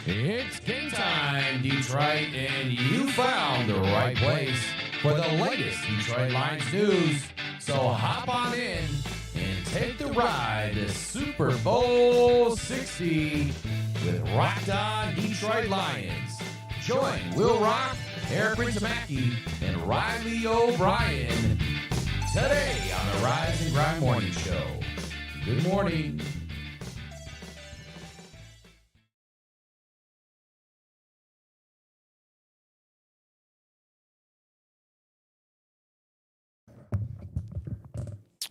It's game time, Detroit, and you found the right place for the latest Detroit Lions news. So hop on in and take the ride to Super Bowl 60 with Rockhound Detroit Lions. Join Will Rock, Eric Rintamaki, and Riley O'Brien today on the Rise and Grind Morning Show. Good morning.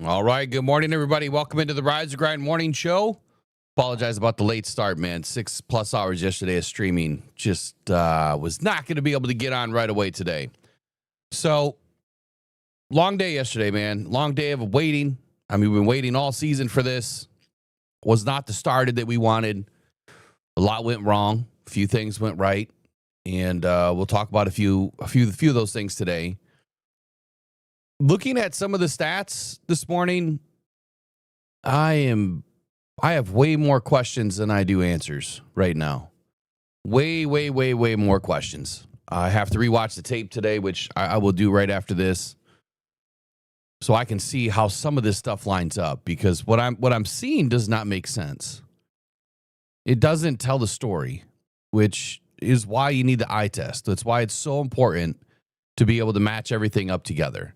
All right, good morning, everybody. Welcome into the Rise and Grind Morning Show. Apologize about the late start, man. 6+ hours yesterday of streaming. Just was not going to be able to get on right away today. So, long day yesterday, man. Long day of waiting. I mean, we've been waiting all season for this. Was not the start that we wanted. A lot went wrong. A few things went right. And we'll talk about a few of those things today. Looking at some of the stats this morning, I have way more questions than I do answers right now. Way more questions. I have to rewatch the tape today, which I will do right after this, so I can see how some of this stuff lines up, because what I'm seeing does not make sense. It doesn't tell the story, which is why you need the eye test. That's why it's so important to be able to match everything up together.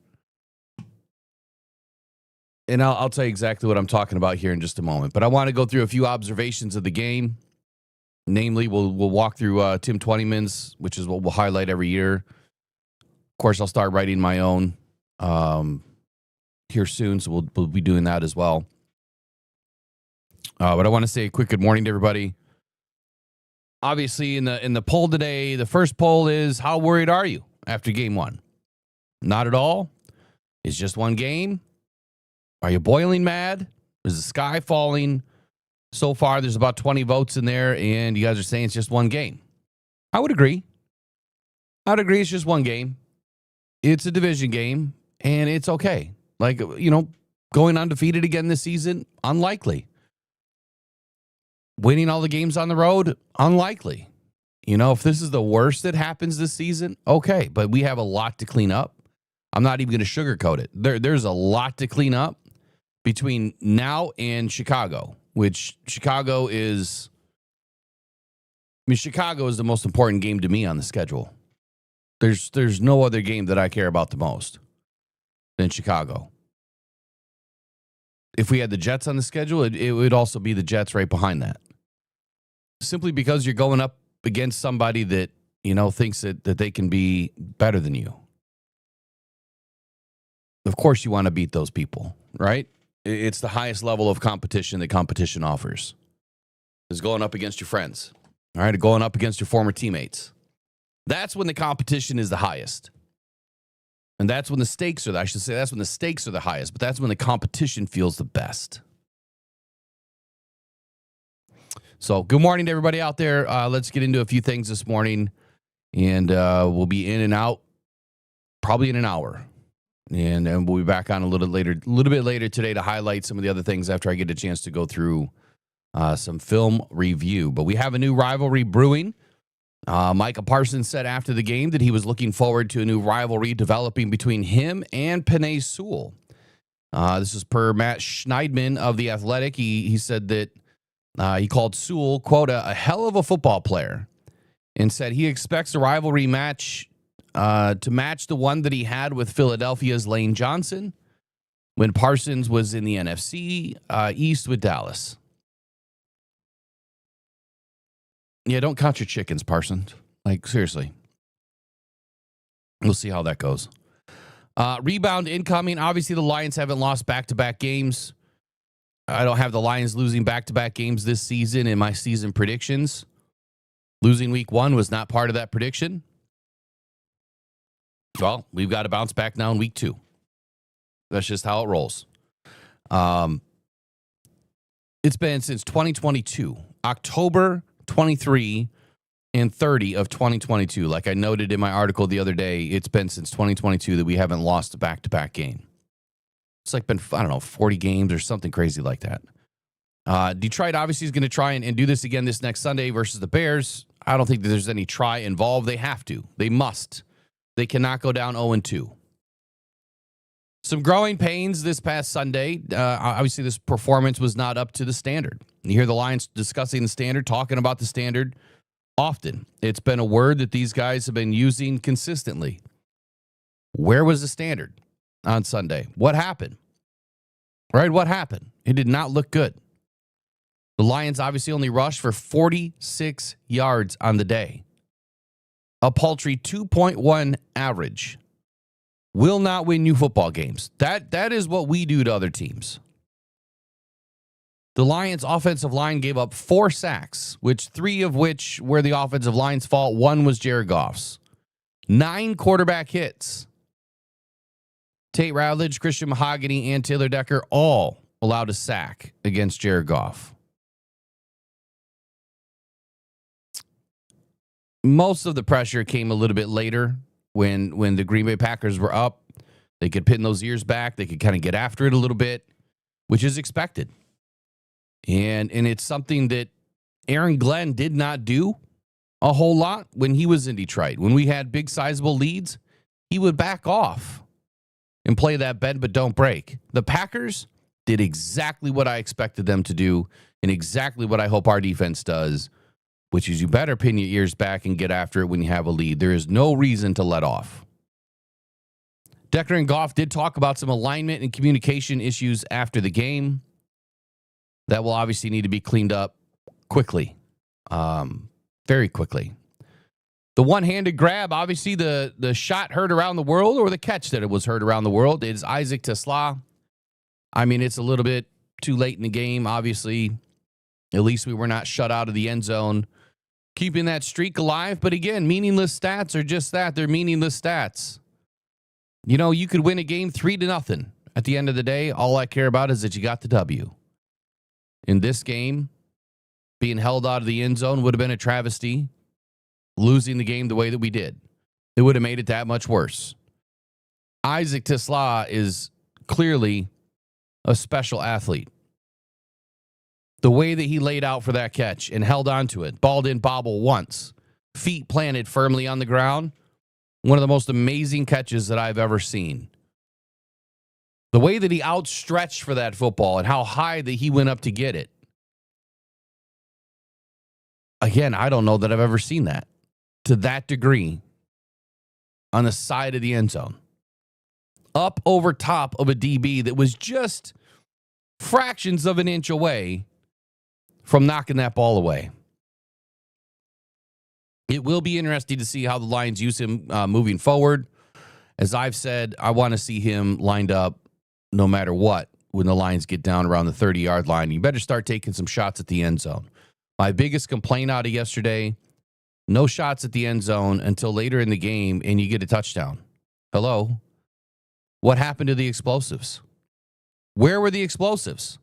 And I'll tell you exactly what I'm talking about here in just a moment. But I want to go through a few observations of the game. Namely, we'll walk through Tim Twentyman's, which is what we'll highlight every year. Of course, I'll start writing my own here soon, so we'll be doing that as well. But I want to say a quick good morning to everybody. Obviously, in the poll today, the first poll is, how worried are you after game one? Not at all. It's just one game. Are you boiling mad? Is the sky falling? So far, there's about 20 votes in there, and you guys are saying it's just one game. I would agree. It's just one game. It's a division game, and it's okay. Like, going undefeated again this season, unlikely. Winning all the games on the road, unlikely. If this is the worst that happens this season, okay. But we have a lot to clean up. I'm not even going to sugarcoat it. There's a lot to clean up between now and Chicago, which Chicago is the most important game to me on the schedule. There's no other game that I care about the most than Chicago. If we had the Jets on the schedule, it would also be the Jets right behind that. Simply because you're going up against somebody that, thinks that they can be better than you. Of course you want to beat those people, right? It's the highest level of competition that competition offers. Is going up against your friends, all right? Going up against your former teammates. That's when the competition is the highest. And that's when the stakes are, that's when the stakes are the highest, but that's when the competition feels the best. So good morning to everybody out there. Let's get into a few things this morning, and we'll be in and out probably in an hour. And we'll be back on a little bit later today to highlight some of the other things after I get a chance to go through some film review. But we have a new rivalry brewing. Micah Parsons said after the game that he was looking forward to a new rivalry developing between him and Penei Sewell. This is per Matt Schneidman of The Athletic. He said that he called Sewell, quote, a hell of a football player, and said he expects a rivalry match to match the one that he had with Philadelphia's Lane Johnson when Parsons was in the NFC East with Dallas. Yeah, don't count your chickens, Parsons. Like, seriously. We'll see how that goes. Rebound incoming. Obviously, the Lions haven't lost back-to-back games. I don't have the Lions losing back-to-back games this season in my season predictions. Losing week one was not part of that prediction. Well, we've got to bounce back now in week two. That's just how it rolls. It's been since 2022, October 23 and 30 of 2022. Like I noted in my article the other day, it's been since 2022 that we haven't lost a back-to-back game. It's like been, 40 games or something crazy like that. Detroit obviously is going to try and do this again this next Sunday versus the Bears. I don't think that there's any try involved. They have to. They must. They cannot go down 0-2. Some growing pains this past Sunday. Obviously, this performance was not up to the standard. You hear the Lions discussing the standard, talking about the standard often. It's been a word that these guys have been using consistently. Where was the standard on Sunday? What happened? Right? What happened? It did not look good. The Lions obviously only rushed for 46 yards on the day. A paltry 2.1 average. Will not win you football games. That is what we do to other teams. The Lions' offensive line gave up 4 sacks, which 3 of which were the offensive line's fault. 1 was Jared Goff's. 9 quarterback hits. Tate Ratledge, Christian Mahogany, and Taylor Decker all allowed a sack against Jared Goff. Most of the pressure came a little bit later when the Green Bay Packers were up. They could pin those ears back. They could kind of get after it a little bit, which is expected. And it's something that Aaron Glenn did not do a whole lot when he was in Detroit. When we had big sizable leads, he would back off and play that bend but don't break. The Packers did exactly what I expected them to do and exactly what I hope our defense does, which is you better pin your ears back and get after it when you have a lead. There is no reason to let off. Decker and Goff did talk about some alignment and communication issues after the game that will obviously need to be cleaned up quickly, very quickly. The one-handed grab, obviously the shot heard around the world, or the catch that it was heard around the world, is Isaac Tesla. I mean, it's a little bit too late in the game, obviously. At least we were not shut out of the end zone, keeping that streak alive. But again, meaningless stats are just that. They're meaningless stats. You know, you could win a game 3-0. At the end of the day, all I care about is that you got the W. In this game, being held out of the end zone would have been a travesty. Losing the game the way that we did, it would have made it that much worse. Isaac Tesla is clearly a special athlete. The way that he laid out for that catch and held on to it, ball didn't bobble once, feet planted firmly on the ground, one of the most amazing catches that I've ever seen. The way that he outstretched for that football and how high that he went up to get it. Again, I don't know that I've ever seen that to that degree on the side of the end zone. Up over top of a DB that was just fractions of an inch away from knocking that ball away. It will be interesting to see how the Lions use him moving forward. As I've said, I want to see him lined up no matter what when the Lions get down around the 30-yard line. You better start taking some shots at the end zone. My biggest complaint out of yesterday, no shots at the end zone until later in the game, and you get a touchdown. Hello? What happened to the explosives? Where were the explosives?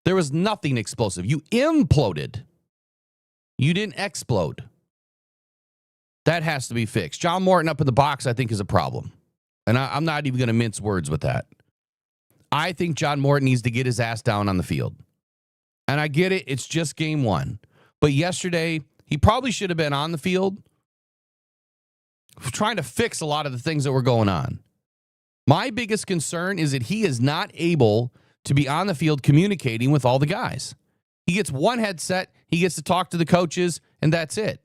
There was nothing explosive. You imploded. You didn't explode. That has to be fixed. John Morton up in the box, I think, is a problem. And I'm not even going to mince words with that. I think John Morton needs to get his ass down on the field. And I get it. It's just game 1. But yesterday, he probably should have been on the field trying to fix a lot of the things that were going on. My biggest concern is that he is not able to be on the field communicating with all the guys. He gets one headset, he gets to talk to the coaches, and that's it.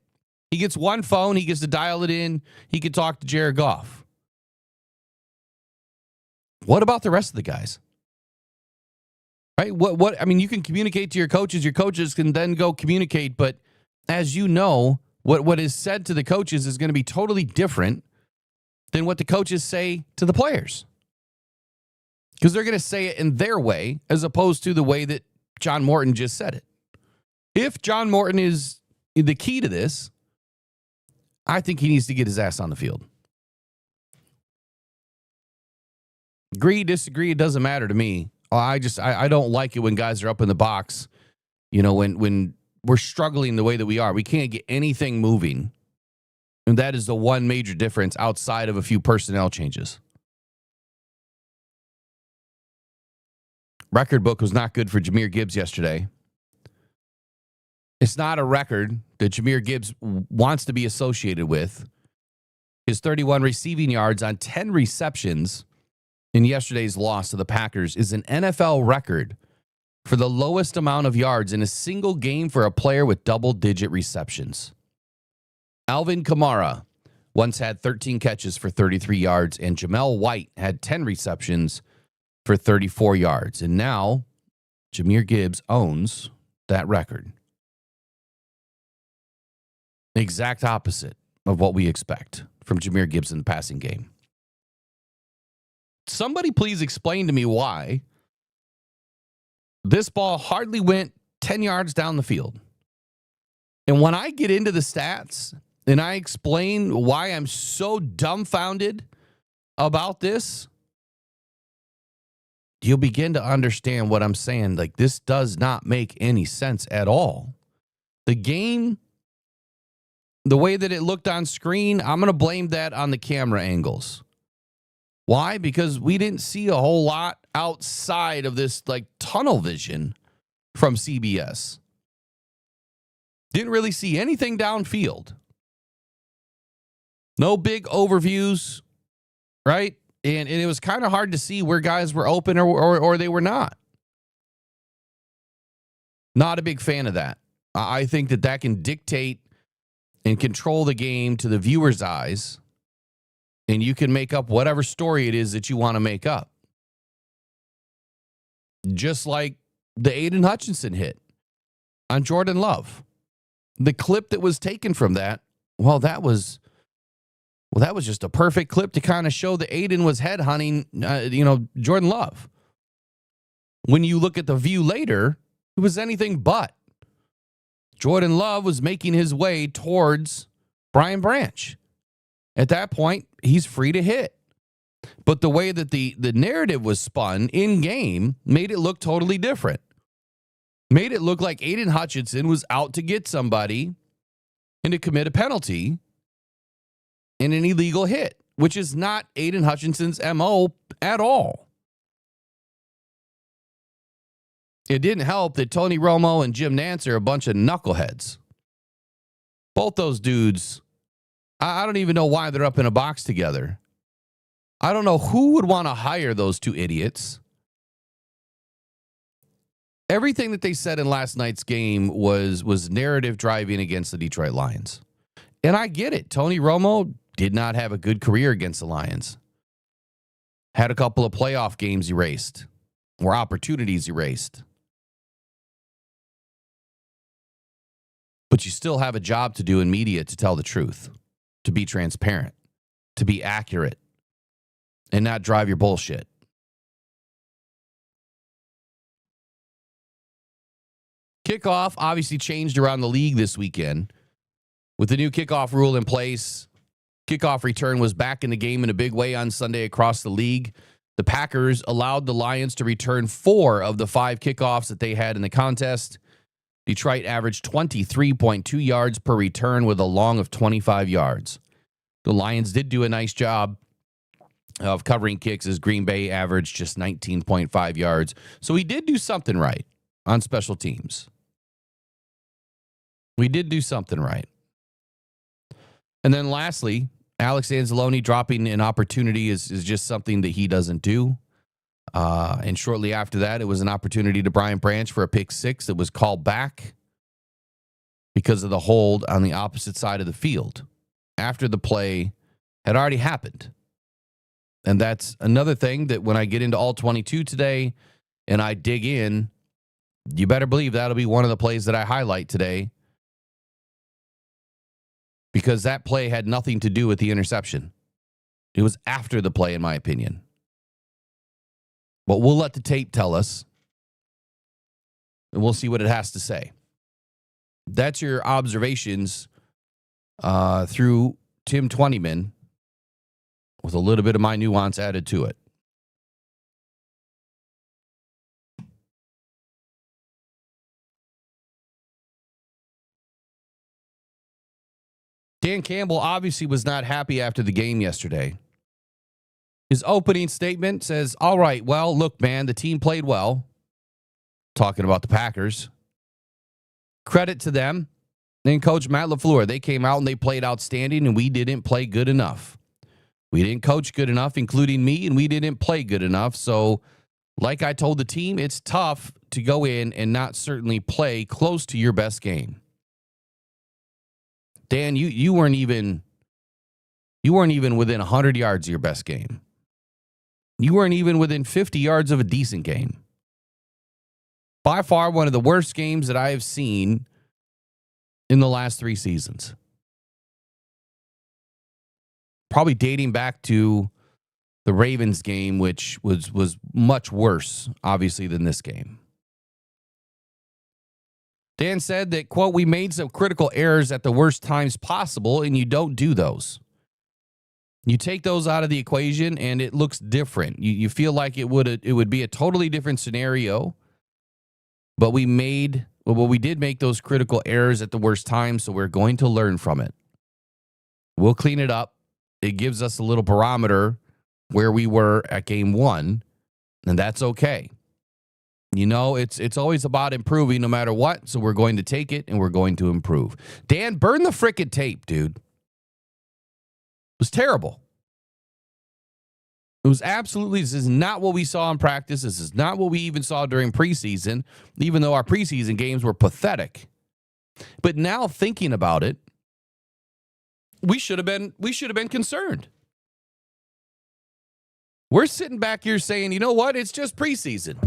He gets one phone, he gets to dial it in, he can talk to Jared Goff. What about the rest of the guys? Right? What I mean, you can communicate to your coaches can then go communicate, but as you know, what is said to the coaches is going to be totally different than what the coaches say to the players. Because they're going to say it in their way as opposed to the way that John Morton just said it. If John Morton is the key to this, I think he needs to get his ass on the field. Agree, disagree, it doesn't matter to me. I don't like it when guys are up in the box, you know, when we're struggling the way that we are. We can't get anything moving. And that is the one major difference outside of a few personnel changes. Record book was not good for Jahmyr Gibbs yesterday. It's not a record that Jahmyr Gibbs wants to be associated with. His 31 receiving yards on 10 receptions in yesterday's loss to the Packers is an NFL record for the lowest amount of yards in a single game for a player with double-digit receptions. Alvin Kamara once had 13 catches for 33 yards, and Jamel White had 10 receptions for 34 yards. And now Jahmyr Gibbs owns that record. The exact opposite of what we expect from Jahmyr Gibbs in the passing game. Somebody please explain to me why this ball hardly went 10 yards down the field. And when I get into the stats and I explain why I'm so dumbfounded about this, you'll begin to understand what I'm saying. Like, this does not make any sense at all. The game, the way that it looked on screen, I'm going to blame that on the camera angles. Why? Because we didn't see a whole lot outside of this like tunnel vision from CBS. Didn't really see anything downfield. No big overviews, right? And it was kind of hard to see where guys were open or they were not. Not a big fan of that. I think that can dictate and control the game to the viewer's eyes. And you can make up whatever story it is that you want to make up. Just like the Aiden Hutchinson hit on Jordan Love. The clip that was taken from that, that was just a perfect clip to kind of show that Aiden was headhunting, Jordan Love. When you look at the view later, it was anything but. Jordan Love was making his way towards Brian Branch. At that point, he's free to hit. But the way that the narrative was spun in game made it look totally different. Made it look like Aiden Hutchinson was out to get somebody and to commit a penalty in an illegal hit, which is not Aiden Hutchinson's MO at all. It didn't help that Tony Romo and Jim Nantz are a bunch of knuckleheads. Both those dudes, I don't even know why they're up in a box together. I don't know who would want to hire those two idiots. Everything that they said in last night's game was narrative driving against the Detroit Lions. And I get it. Tony Romo did not have a good career against the Lions. Had a couple of playoff games erased or opportunities erased. But you still have a job to do in media to tell the truth, to be transparent, to be accurate, and not drive your bullshit. Kickoff obviously changed around the league this weekend. With the new kickoff rule in place, kickoff return was back in the game in a big way on Sunday across the league. The Packers allowed the Lions to return 4 of the 5 kickoffs that they had in the contest. Detroit averaged 23.2 yards per return with a long of 25 yards. The Lions did do a nice job of covering kicks as Green Bay averaged just 19.5 yards. So we did do something right on special teams. We did do something right. And then lastly, Alex Anzalone dropping an opportunity is just something that he doesn't do. And shortly after that, it was an opportunity to Brian Branch for a pick 6 that was called back because of the hold on the opposite side of the field after the play had already happened. And that's another thing that when I get into all 22 today and I dig in, you better believe that'll be one of the plays that I highlight today, because that play had nothing to do with the interception. It was after the play, in my opinion. But we'll let the tape tell us, and we'll see what it has to say. That's your observations through Tim Twentyman, with a little bit of my nuance added to it. Dan Campbell obviously was not happy after the game yesterday. His opening statement says, all right, well, look, man, the team played well. Talking about the Packers. Credit to them. And Coach Matt LaFleur, they came out and they played outstanding, and we didn't play good enough. We didn't coach good enough, including me, and we didn't play good enough. So, like I told the team, it's tough to go in and not certainly play close to your best game. Dan, you weren't even within 100 yards of your best game. You weren't even within 50 yards of a decent game. By far, one of the worst games that I have seen in the last 3 seasons. Probably dating back to the Ravens game, which was much worse, obviously, than this game. Dan said that, quote, we made some critical errors at the worst times possible, and you don't do those. You take those out of the equation, and it looks different. You feel like it would be a totally different scenario, but we did make those critical errors at the worst time, so we're going to learn from it. We'll clean it up. It gives us a little barometer where we were at game 1, and that's okay. You know, it's always about improving no matter what, so we're going to take it, and we're going to improve. Dan, burn the frickin' tape, dude. It was terrible. It was absolutely, this is not what we saw in practice. This is not what we even saw during preseason, even though our preseason games were pathetic. But now thinking about it, we should have been concerned. We're sitting back here saying, you know what? It's just preseason.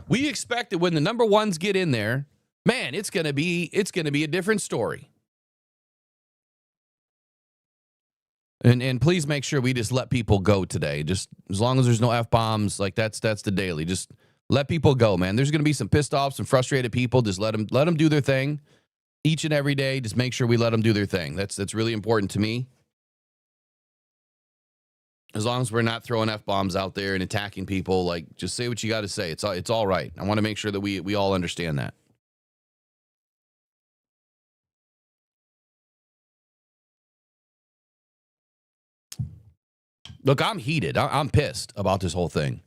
We expect that when the number ones get in there, man, it's gonna be a different story. And please make sure we just let people go today. Just as long as there's no F-bombs, like that's the daily. Just let people go, man. There's gonna be some pissed off, some frustrated people. Just let them do their thing. Each and every day, just make sure we let them do their thing. That's really important to me. As long as we're not throwing F-bombs out there and attacking people, like, just say what you got to say. It's all right. I want to make sure that we all understand that. Look, I'm heated. I'm pissed about this whole thing.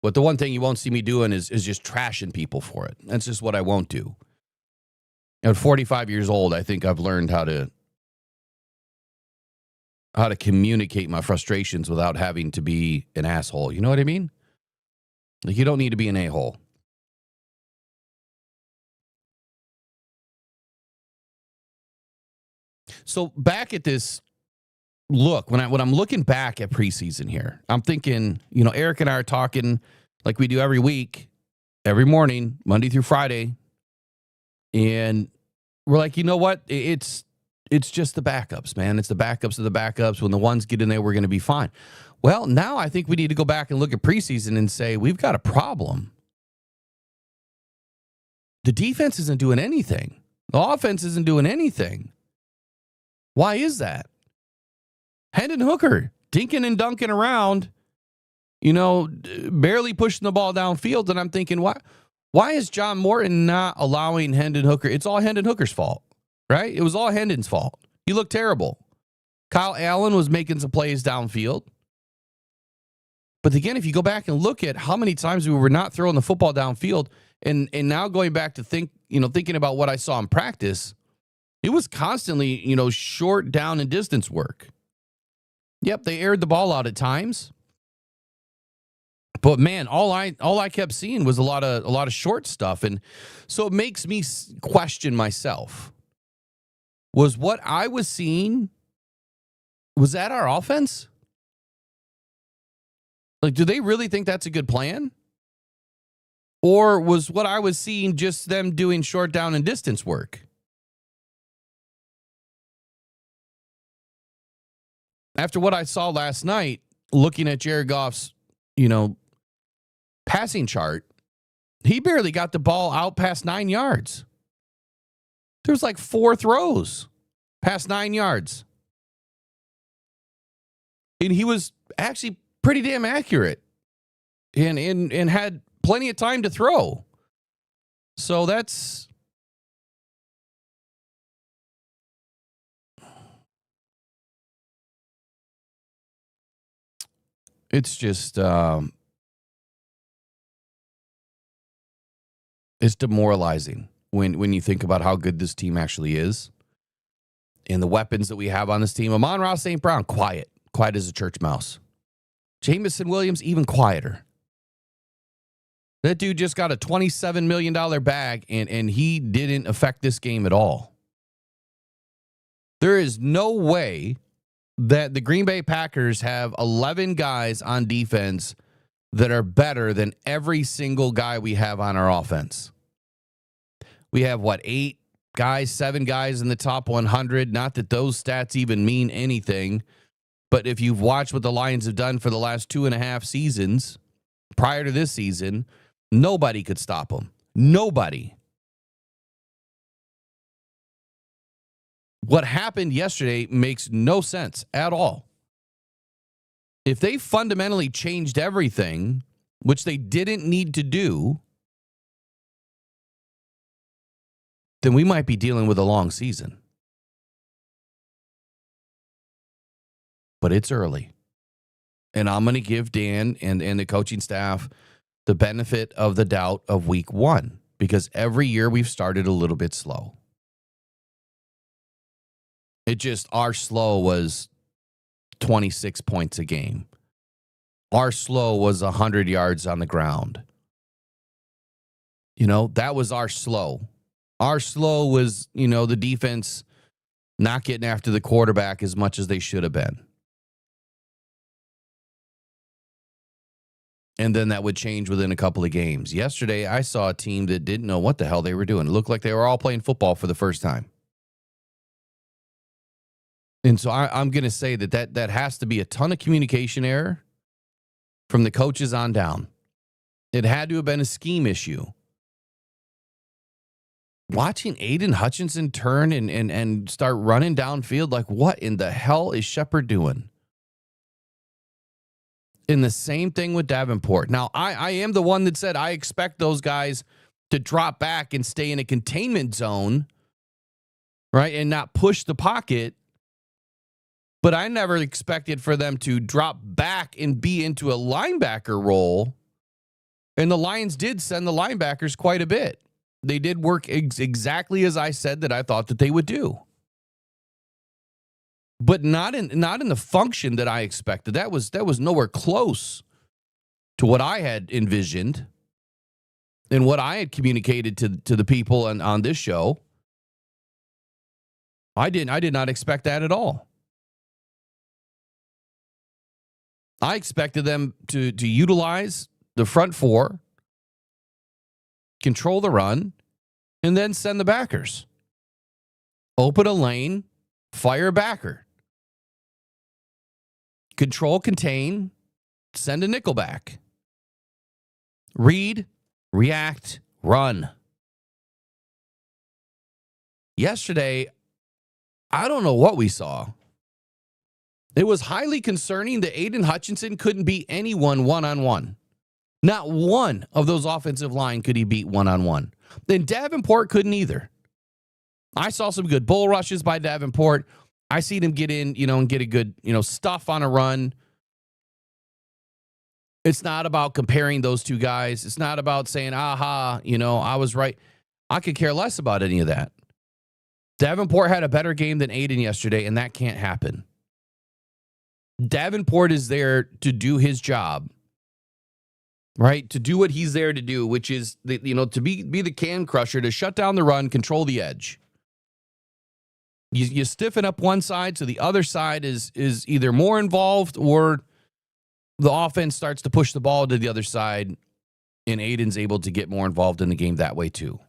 But the one thing you won't see me doing is just trashing people for it. That's just what I won't do. At 45 years old, I think I've learned how to communicate my frustrations without having to be an asshole. You know what I mean? Like, you don't need to be an a-hole. So back at this look, when I'm looking back at preseason here, I'm thinking, you know, Eric and I are talking like we do every week, every morning, Monday through Friday. And we're like, you know what? It's just the backups, man. It's the backups of the backups. When the ones get in there, we're going to be fine. Well, now I think we need to go back and look at preseason and say, we've got a problem. The defense isn't doing anything. The offense isn't doing anything. Why is that? Hendon Hooker, dinking and dunking around, you know, barely pushing the ball downfield. And I'm thinking, why is John Morton not allowing Hendon Hooker? It's all Hendon Hooker's fault, right? It was all Hendon's fault. He looked terrible. Kyle Allen was making some plays downfield. But again, if you go back and look at how many times we were not throwing the football downfield, and now going back to thinking about what I saw in practice, it was constantly, you know, short down and distance work. Yep, they aired the ball out at times. But man, all I kept seeing was a lot of short stuff, and so it makes me question myself. Was what I was seeing, was that our offense? Like, do they really think that's a good plan? Or was what I was seeing just them doing short down and distance work? After what I saw last night, looking at Jared Goff's, you know, passing chart, he barely got the ball out past 9 yards. There was like 4 throws past 9 yards. And he was actually pretty damn accurate and had plenty of time to throw. So it's just It's demoralizing when you think about how good this team actually is and the weapons that we have on this team. Amon-Ra St. Brown, quiet as a church mouse. Jamison Williams, even quieter. That dude just got a $27 million bag, and he didn't affect this game at all. There is no way that the Green Bay Packers have 11 guys on defense that are better than every single guy we have on our offense. We have, 8 guys, 7 guys in the top 100. Not that those stats even mean anything, but if you've watched what the Lions have done for the last 2.5 seasons, prior to this season, nobody could stop them. Nobody. What happened yesterday makes no sense at all. If they fundamentally changed everything, which they didn't need to do, then we might be dealing with a long season. But it's early. And I'm going to give Dan and the coaching staff the benefit of the doubt of week 1, because every year we've started a little bit slow. Our slow was 26 points a game. Our slow was 100 yards on the ground. That was our slow. Our slow was, the defense not getting after the quarterback as much as they should have been. And then that would change within a couple of games. Yesterday, I saw a team that didn't know what the hell they were doing. It looked like they were all playing football for the first time. And so I'm going to say that has to be a ton of communication error from the coaches on down. It had to have been a scheme issue. Watching Aiden Hutchinson turn and start running downfield, like, what in the hell is Shepard doing? And the same thing with Davenport. Now, I am the one that said I expect those guys to drop back and stay in a containment zone, right, and not push the pocket. But I never expected for them to drop back and be into a linebacker role. And the Lions did send the linebackers quite a bit. They did work exactly as I said that I thought that they would do. But not in the function that I expected. That was nowhere close to what I had envisioned and what I had communicated to the people on this show. I did not expect that at all. I expected them to utilize the front 4, control the run, and then send the backers. Open a lane, fire a backer. Control, contain, send a nickel back. Read, react, run. Yesterday, I don't know what we saw. It was highly concerning that Aiden Hutchinson couldn't beat anyone one-on-one. Not one of those offensive line could he beat one-on-one. Then Davenport couldn't either. I saw some good bull rushes by Davenport. I seen him get in, and get a good, stuff on a run. It's not about comparing those two guys. It's not about saying, aha, I was right. I could care less about any of that. Davenport had a better game than Aiden yesterday, and that can't happen. Davenport is there to do his job, right? To do what he's there to do, which is, to be the can crusher, to shut down the run, control the edge. You stiffen up one side so the other side is either more involved or the offense starts to push the ball to the other side, and Aiden's able to get more involved in the game that way too.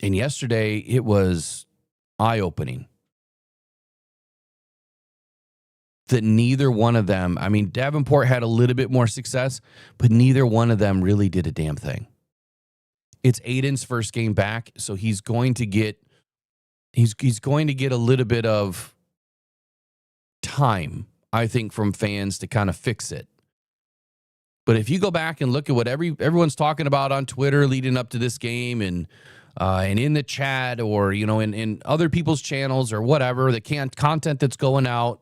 And yesterday, it was eye-opening that neither one of them, Davenport had a little bit more success, but neither one of them really did a damn thing. It's Aiden's first game back, so he's going to get a little bit of time, I think, from fans to kind of fix it. But if you go back and look at what everyone's talking about on Twitter leading up to this game and in the chat or in other people's channels or whatever, the content that's going out,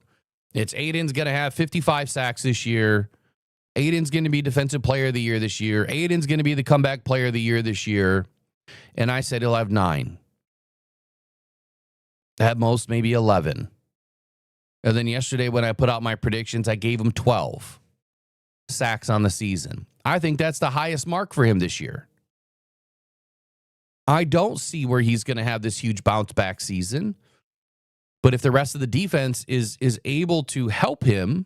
it's Aiden's going to have 55 sacks this year. Aiden's going to be Defensive Player of the Year this year. Aiden's going to be the Comeback Player of the Year this year. And I said he'll have 9. At most, maybe 11. And then yesterday when I put out my predictions, I gave him 12 sacks on the season. I think that's the highest mark for him this year. I don't see where he's going to have this huge bounce back season. But if the rest of the defense is able to help him,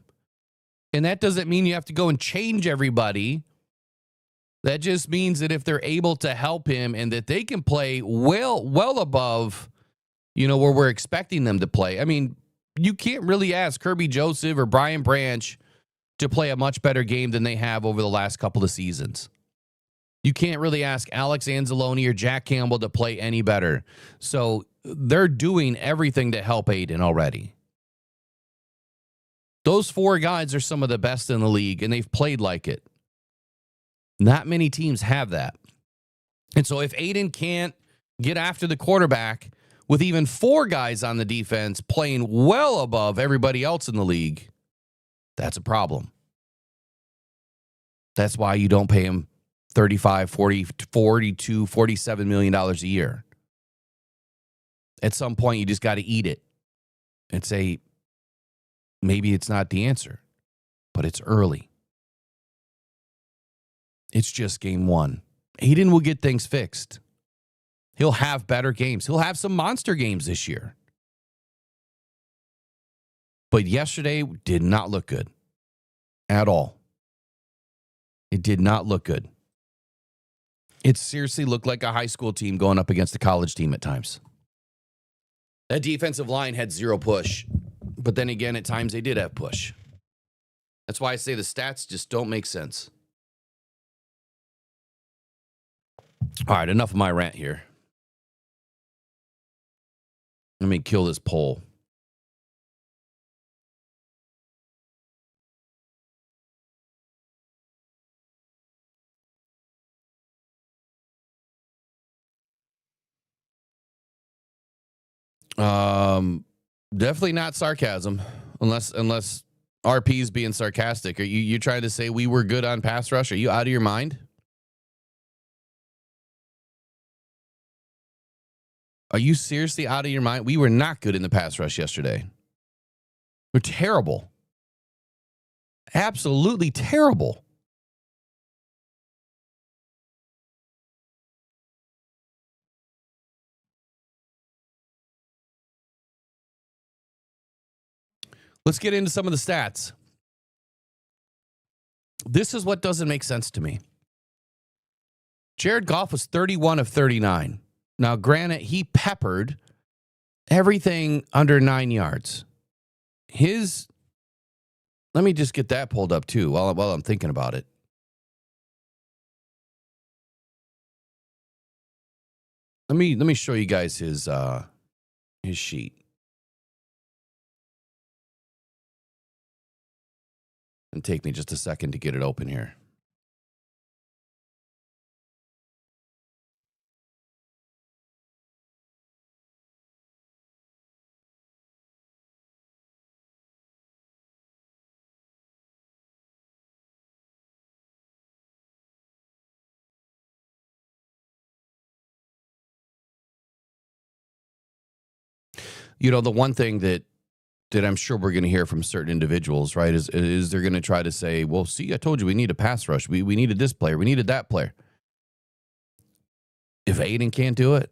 and that doesn't mean you have to go and change everybody. That just means that if they're able to help him and that they can play well above, where we're expecting them to play. I mean, you can't really ask Kirby Joseph or Brian Branch to play a much better game than they have over the last couple of seasons. You can't really ask Alex Anzalone or Jack Campbell to play any better. So they're doing everything to help Aiden already. Those 4 guys are some of the best in the league, and they've played like it. Not many teams have that. And so if Aiden can't get after the quarterback with even 4 guys on the defense playing well above everybody else in the league, that's a problem. That's why you don't pay him $35, $40, $42, $47 million a year. At some point, you just got to eat it and say, maybe it's not the answer, but it's early. It's just game 1. Aiden will get things fixed. He'll have better games. He'll have some monster games this year. But yesterday did not look good at all. It did not look good. It seriously looked like a high school team going up against a college team at times. That defensive line had 0 push. But then again, at times they did have push. That's why I say the stats just don't make sense. All right, enough of my rant here. Let me kill this poll. Definitely not sarcasm, unless RP's being sarcastic. Are you trying to say we were good on pass rush? Are you out of your mind? Are you seriously out of your mind? We were not good in the pass rush yesterday. We're terrible. Absolutely terrible. Let's get into some of the stats. This is what doesn't make sense to me. Jared Goff was 31 of 39. Now, granted, he peppered everything under 9 yards. Let me just get that pulled up too while I'm thinking about it. Let me show you guys his sheet. And take me just a second to get it open here. The one thing that I'm sure we're going to hear from certain individuals, right, is they're going to try to say, well, see, I told you we need a pass rush. We needed this player. We needed that player. If Aiden can't do it,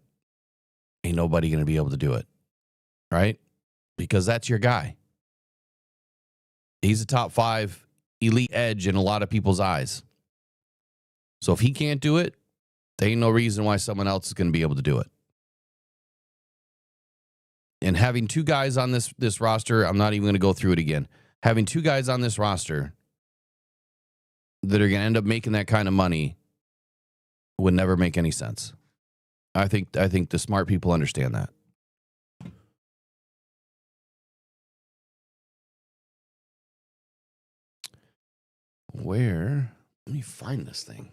ain't nobody going to be able to do it, right? Because that's your guy. He's a top 5 elite edge in a lot of people's eyes. So if he can't do it, there ain't no reason why someone else is going to be able to do it. And having 2 guys on this roster, I'm not even going to go through it again. Having 2 guys on this roster that are going to end up making that kind of money would never make any sense. I think the smart people understand that. Let me find this thing.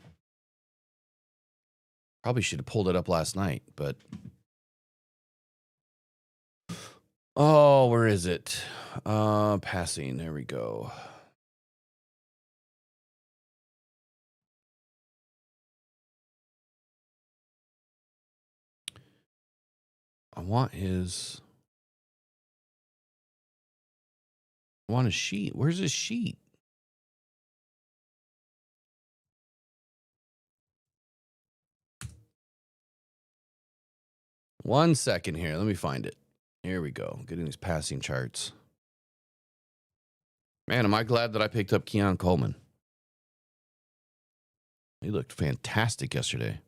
Probably should have pulled it up last night, but where is it? Passing. There we go. I want his sheet. Where's his sheet? One second here. Let me find it. Here we go. Getting these passing charts. Man, am I glad that I picked up Keon Coleman. He looked fantastic yesterday.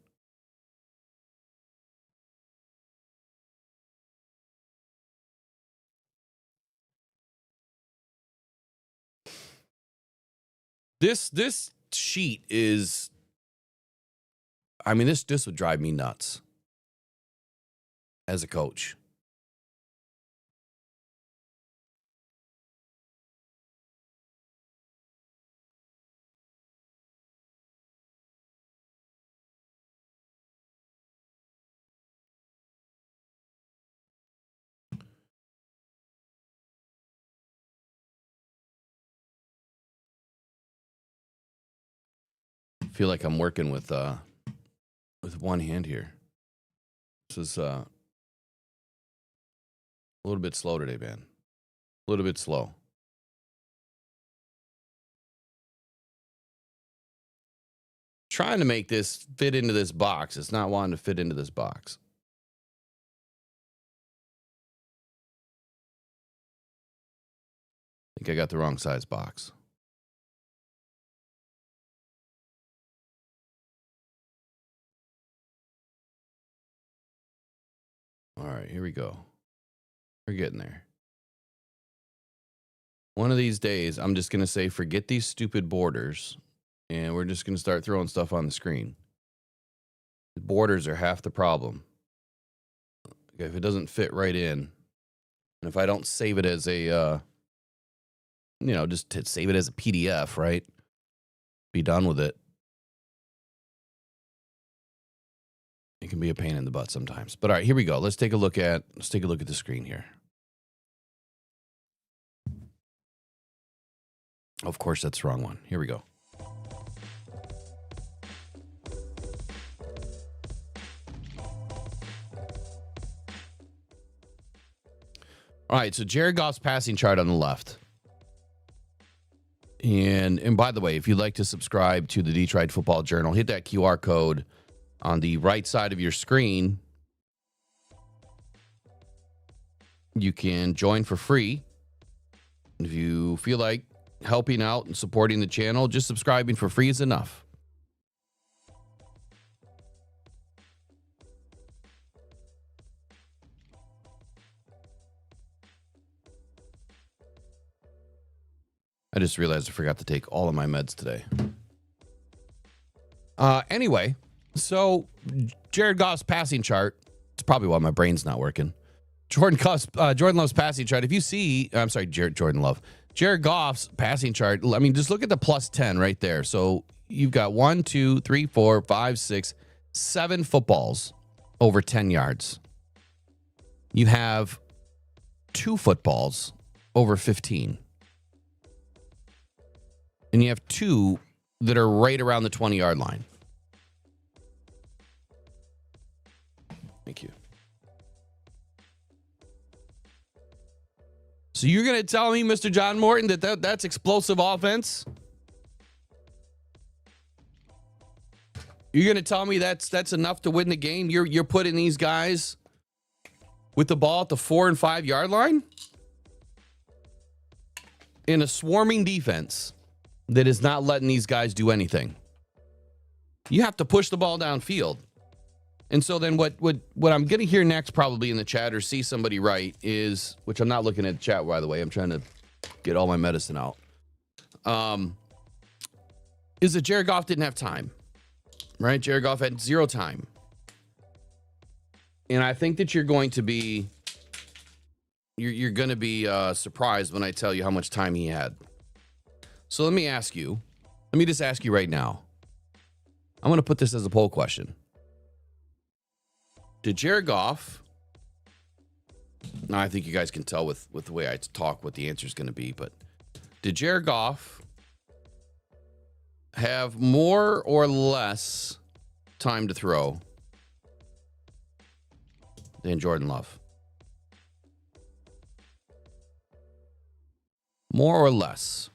This sheet is, I mean, this would drive me nuts as a coach. I feel like I'm working with one hand here. This is a little bit slow today, man. A little bit slow. Trying to make this fit into this box. It's not wanting to fit into this box. I think I got the wrong size box. All right, here we go. We're getting there. One of these days, I'm just going to say, forget these stupid borders, and we're just going to start throwing stuff on the screen. The borders are half the problem. Okay, if it doesn't fit right in, and if I don't save it as a, just to save it as a PDF, right? Be done with it. It can be a pain in the butt sometimes. But all right, here we go. Let's take a look at the screen here. Of course, that's the wrong one. Here we go. All right, so Jared Goff's passing chart on the left. And by the way, if you'd like to subscribe to the Detroit Football Journal, hit that QR code on the right side of your screen. You can join for free. If you feel like helping out and supporting the channel, just subscribing for free is enough. I just realized I forgot to take all of my meds today. Anyway, so Jared Goff's passing chart. It's probably why my brain's not working. Jordan Love's passing chart. If you see, I'm sorry, Jordan Love. Jared Goff's passing chart. I mean, just look at the plus 10 right there. So you've got 1, 2, 3, 4, 5, 6, 7 footballs over 10 yards. You have 2 footballs over 15. And you have 2 that are right around the 20-yard line. Thank you. So you're going to tell me, Mr. John Morton, that's explosive offense? You're going to tell me that's enough to win the game? You're putting these guys with the ball at the 4 and 5 yard line in a swarming defense that is not letting these guys do anything. You have to push the ball downfield. And so then what I'm going to hear next probably in the chat or see somebody write is, which I'm not looking at the chat, by the way. I'm trying to get all my medicine out. Is that Jared Goff didn't have time, right? Jared Goff had 0 time. And I think that you're going to be surprised when I tell you how much time he had. So let me just ask you right now. I'm going to put this as a poll question. Did Jared Goff, now I think you guys can tell with the way I talk what the answer is going to be, but did Jared Goff have more or less time to throw than Jordan Love? More or less?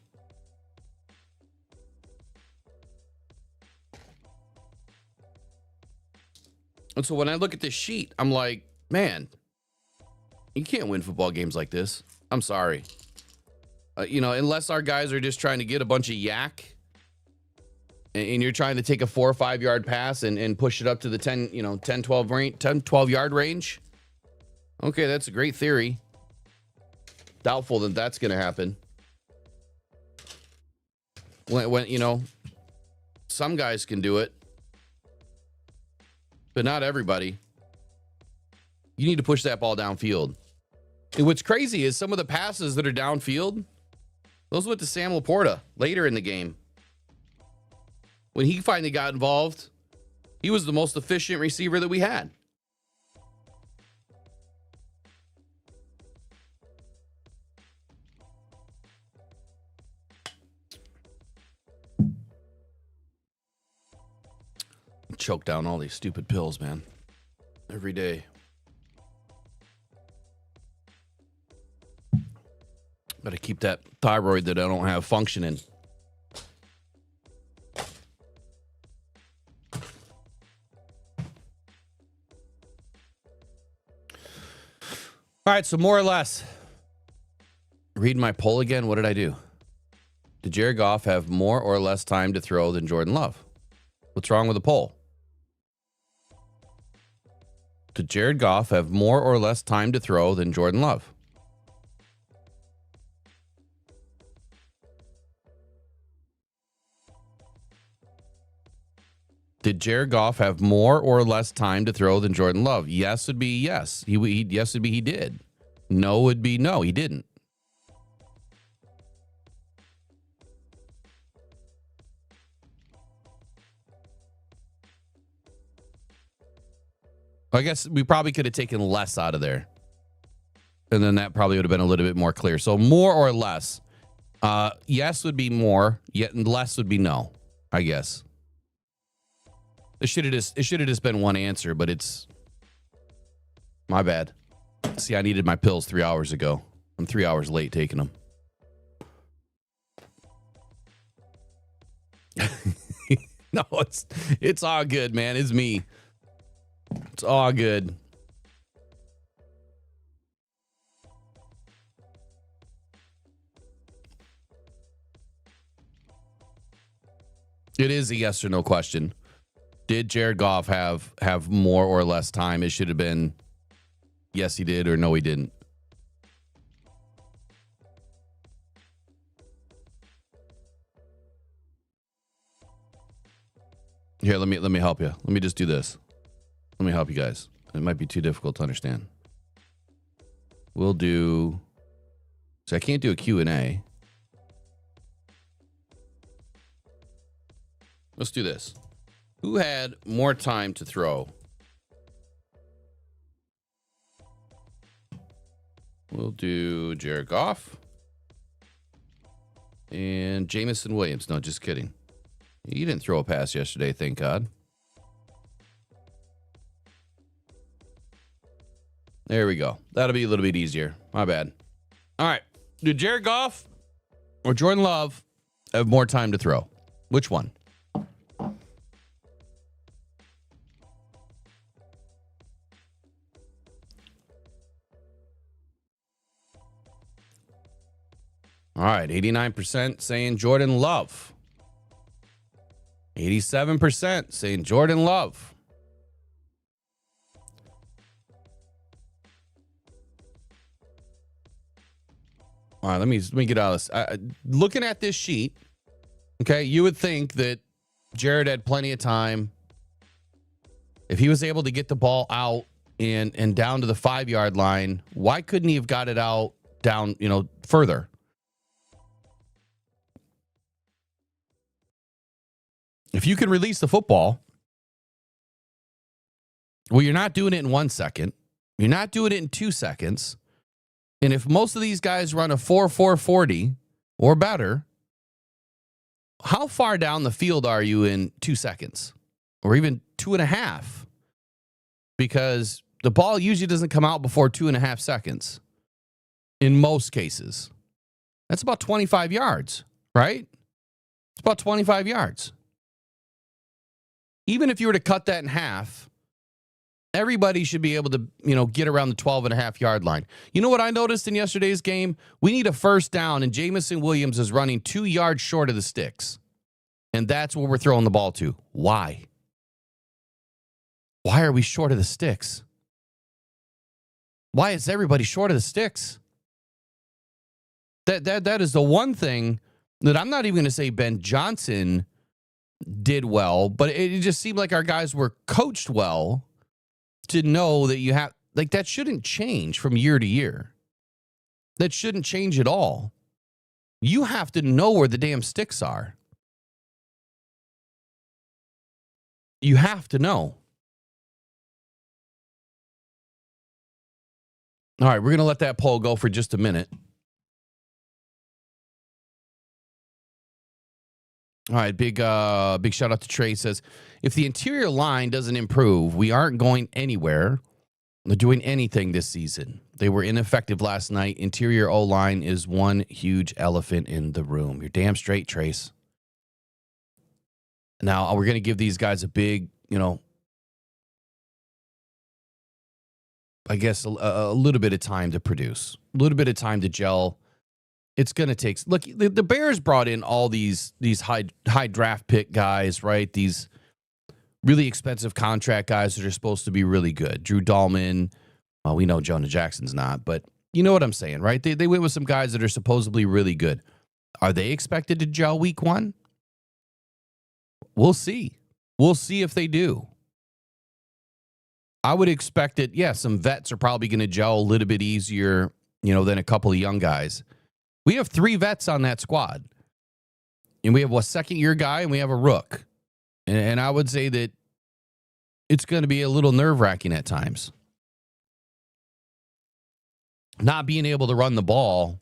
And so when I look at this sheet, I'm like, man, you can't win football games like this. I'm sorry. Unless our guys are just trying to get a bunch of yak and you're trying to take a 4 or 5 yard pass and push it up to the 10, 12 yard range. Okay, that's a great theory. Doubtful that that's going to happen. When some guys can do it, but not everybody. You need to push that ball downfield. And what's crazy is some of the passes that are downfield, those went to Sam Laporta later in the game. When he finally got involved, he was the most efficient receiver that we had. Choke down all these stupid pills, man. Every day. Gotta keep that thyroid that I don't have functioning. All right, so more or less. Read my poll again. What did I do? Did Jared Goff have more or less time to throw than Jordan Love? What's wrong with the poll? Did Jared Goff have more or less time to throw than Jordan Love? Did Jared Goff have more or less time to throw than Jordan Love? Yes would be yes. Yes would be he did. No would be no, he didn't. I guess we probably could have taken less out of there. And then that probably would have been a little bit more clear. So more or less. Yes would be more, yet less would be no, I guess. It should have just been one answer, but it's my bad. See, I needed my pills 3 hours ago. I'm 3 hours late taking them. No, it's all good, man. It's me. It's all good. It is a yes or no question. Did Jared Goff have more or less time? It should have been yes, he did, or no, he didn't. Here, let me help you. Let me just do this. Let me help you guys. It might be too difficult to understand. We'll do. So I can't do a Q&A. Let's do this. Who had more time to throw? We'll do Jared Goff and Jamison Williams. No, just kidding. You didn't throw a pass yesterday, thank God. There we go. That'll be a little bit easier. My bad. All right. Did Jared Goff or Jordan Love have more time to throw? Which one? All right, 89% saying Jordan Love. 87% saying Jordan Love. All right, let me get out of this. Looking at this sheet, okay, you would think that Jared had plenty of time. If he was able to get the ball out and down to the 5 yard line, why couldn't he have got it out down, further? If you can release the football, well, you're not doing it in 1 second. You're not doing it in 2 seconds. And if most of these guys run a 4.40 or better, how far down the field are you in 2 seconds or even 2.5? Because the ball usually doesn't come out before 2.5 seconds in most cases. That's about 25 yards, right? It's about 25 yards. Even if you were to cut that in half, everybody should be able to, get around the 12.5-yard line. You know what I noticed in yesterday's game? We need a first down, and Jamison Williams is running 2 yards short of the sticks. And that's where we're throwing the ball to. Why? Why are we short of the sticks? Why is everybody short of the sticks? That is the one thing that I'm not even going to say Ben Johnson did well, but it just seemed like our guys were coached well to know that you have, that shouldn't change from year to year. That shouldn't change at all. You have to know where the damn sticks are. You have to know. All right, we're going to let that poll go for just a minute. All right, big shout out to Trey. Says, if the interior line doesn't improve, we aren't going anywhere. They're doing anything this season. They were ineffective last night. Interior O-line is one huge elephant in the room. You're damn straight, Trace. Now, we're going to give these guys a big, I guess a little bit of time to produce, a little bit of time to gel. It's going to take, look, the Bears brought in all these high draft pick guys, right? These really expensive contract guys that are supposed to be really good. Drew Dahlman, well, we know Jonah Jackson's not, but you know what I'm saying, right? They went with some guys that are supposedly really good. Are they expected to gel week one? We'll see. We'll see if they do. I would expect it. Yeah, some vets are probably going to gel a little bit easier, than a couple of young guys. We have 3 vets on that squad. And we have a second-year guy, and we have a rook. And I would say that it's going to be a little nerve-wracking at times. Not being able to run the ball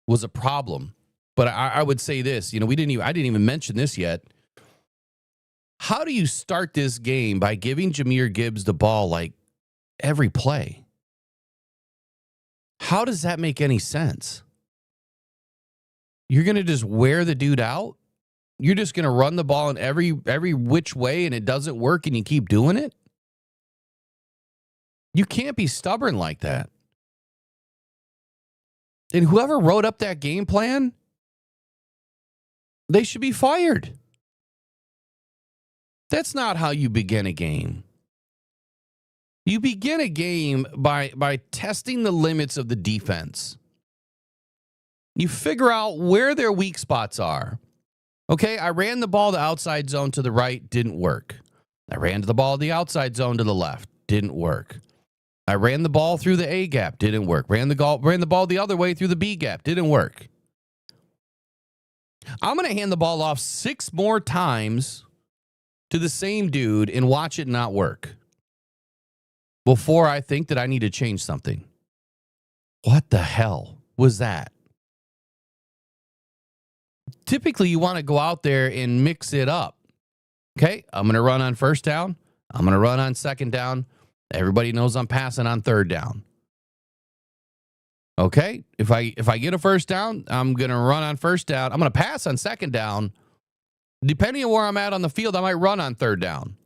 was a problem. But I would say this, I didn't even mention this yet. How do you start this game by giving Jahmyr Gibbs the ball like every play? How does that make any sense? You're going to just wear the dude out? You're just going to run the ball in every which way and it doesn't work and you keep doing it? You can't be stubborn like that. And whoever wrote up that game plan, they should be fired. That's not how you begin a game. You begin a game by testing the limits of the defense. You figure out where their weak spots are. Okay, I ran the ball the outside zone to the right, didn't work. I ran the ball the outside zone to the left, didn't work. I ran the ball through the A gap, didn't work. Ran the ball the other way through the B gap, didn't work. I'm going to hand the ball off 6 more times to the same dude and watch it not work before I think that I need to change something. What the hell was that? Typically, you want to go out there and mix it up. Okay, I'm going to run on first down. I'm going to run on second down. Everybody knows I'm passing on third down. Okay, if I get a first down, I'm going to run on first down. I'm going to pass on second down. Depending on where I'm at on the field, I might run on third down.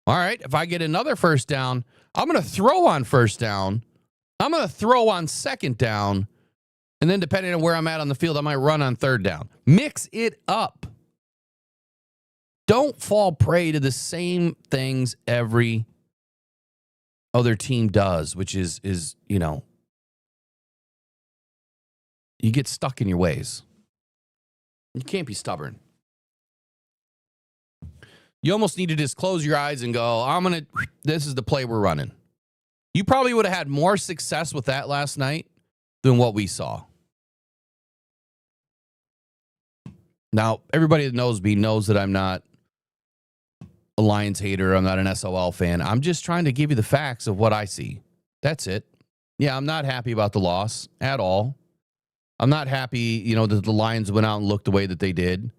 All right, if I get another first down, I'm going to throw on first down. I'm going to throw on second down. And then depending on where I'm at on the field, I might run on third down. Mix it up. Don't fall prey to the same things every other team does, which is you get stuck in your ways. You can't be stubborn. You almost need to just close your eyes and go, this is the play we're running. You probably would have had more success with that last night than what we saw. Now, everybody that knows me knows that I'm not a Lions hater. I'm not an SOL fan. I'm just trying to give you the facts of what I see. That's it. Yeah, I'm not happy about the loss at all. I'm not happy, that the Lions went out and looked the way that they did.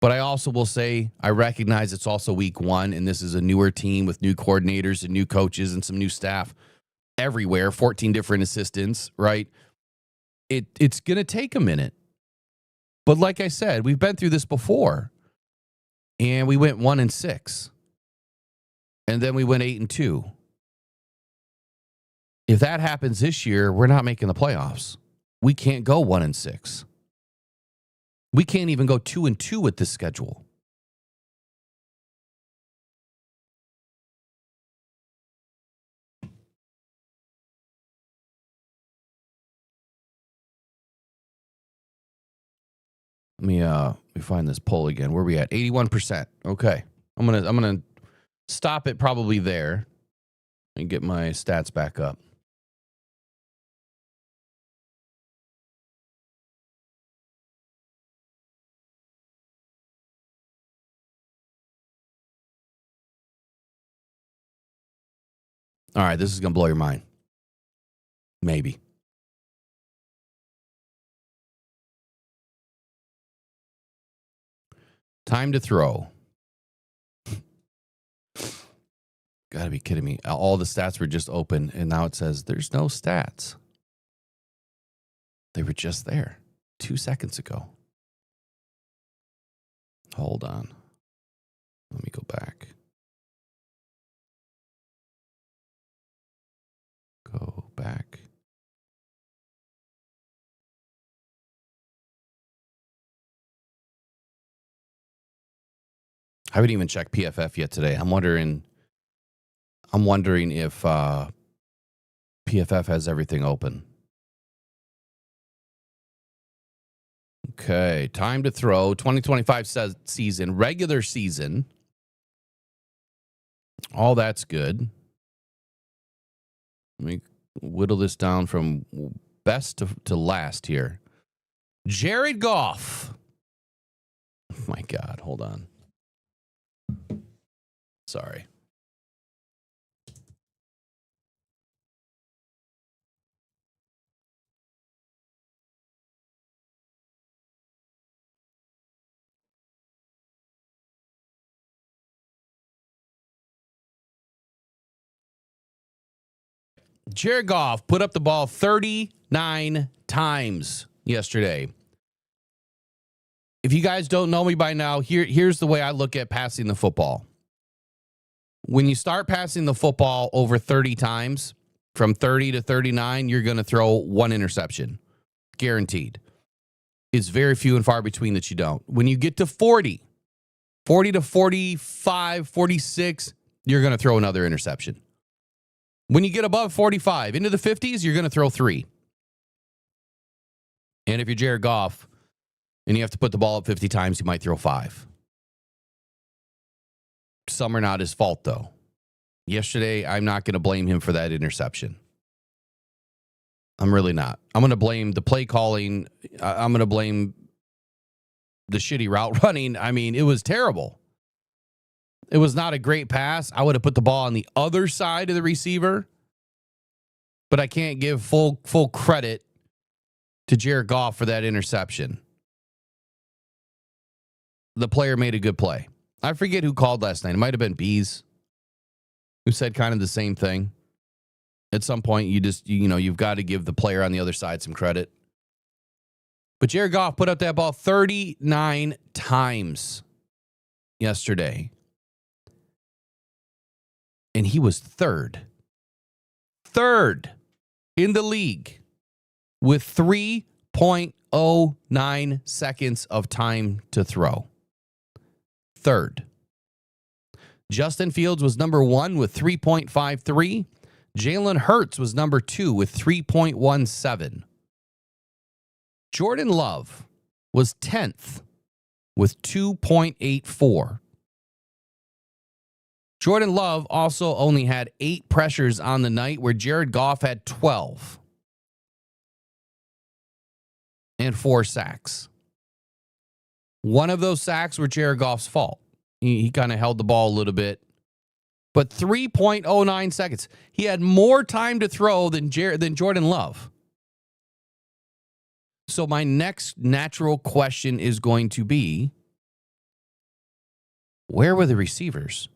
But I also will say I recognize it's also week 1, and this is a newer team with new coordinators and new coaches and some new staff everywhere, 14 different assistants, right? it's going to take a minute. But like I said, we've been through this before. And we went 1-6. And then we went 8-2. If that happens this year, we're not making the playoffs. We can't go 1-6. We can't even go 2-2 with this schedule. Let me find this poll again. Where are we at? 81%. Okay. I'm gonna stop it probably there and get my stats back up. All right, this is gonna blow your mind. Maybe. Time to throw. Gotta be kidding me. All the stats were just open, and now it says there's no stats. They were just there 2 seconds ago. Hold on. Let me go back. Go back. I haven't even checked PFF yet today. I'm wondering if PFF has everything open. Okay, time to throw. 2025 season, regular season. All that's good. Let me whittle this down from best to last here. Jared Goff. Oh my God, hold on. Sorry. Jared Goff put up the ball 39 times yesterday. If you guys don't know me by now, here's the way I look at passing the football. When you start passing the football over 30 times, from 30 to 39, you're going to throw one interception. Guaranteed. It's very few and far between that you don't. When you get to 40 to 45, 46, you're going to throw another interception. When you get above 45, into the 50s, you're going to throw 3. And if you're Jared Goff and you have to put the ball up 50 times, you might throw 5. Some are not his fault, though. Yesterday, I'm not going to blame him for that interception. I'm really not. I'm going to blame the play calling. I'm going to blame the shitty route running. I mean, it was terrible. It was not a great pass. I would have put the ball on the other side of the receiver. But I can't give full credit to Jared Goff for that interception. The player made a good play. I forget who called last night. It might have been Bees, who said kind of the same thing. At some point, you've got to give the player on the other side some credit. But Jared Goff put up that ball 39 times yesterday. And he was third in the league with 3.09 seconds of time to throw. Third. Justin Fields was number 1 with 3.53. Jalen Hurts was number 2 with 3.17. Jordan Love was 10th with 2.84. Jordan Love also only had 8 pressures on the night, where Jared Goff had 12 and 4 sacks. One of those sacks were Jared Goff's fault. He kind of held the ball a little bit. But 3.09 seconds. He had more time to throw than Jordan Love. So my next natural question is going to be, where were the receivers?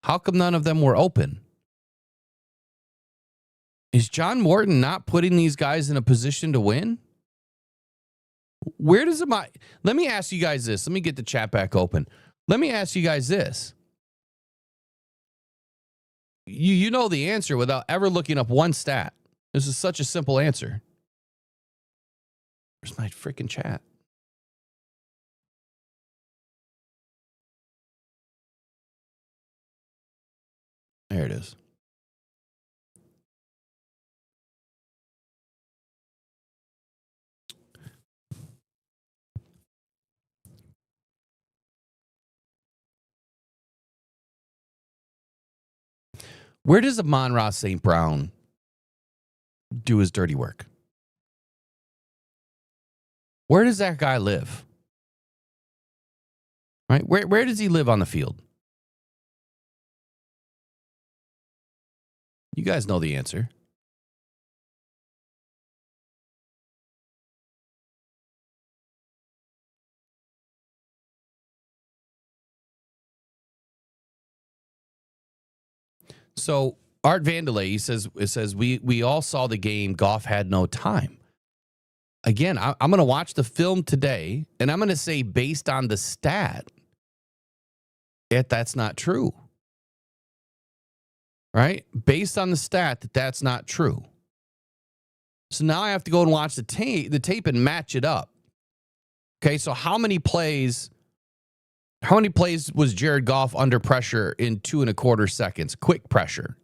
How come none of them were open? Is John Morton not putting these guys in a position to win? Where does it? Let me ask you guys this. Let me get the chat back open. Let me ask you guys this. You know the answer without ever looking up one stat. This is such a simple answer. Where's my freaking chat? There it is. Where does Amon-Ra St. Brown do his dirty work? Where does that guy live? Right? Where does he live on the field? You guys know the answer. So Art Vandelay, he says we all saw the game. Goff had no time. Again, I'm going to watch the film today, and I'm going to say based on the stat, that's not true. Right? Based on the stat, that's not true. So now I have to go and watch the tape and match it up. Okay, so how many plays was Jared Goff under pressure in 2.25 seconds? Quick pressure.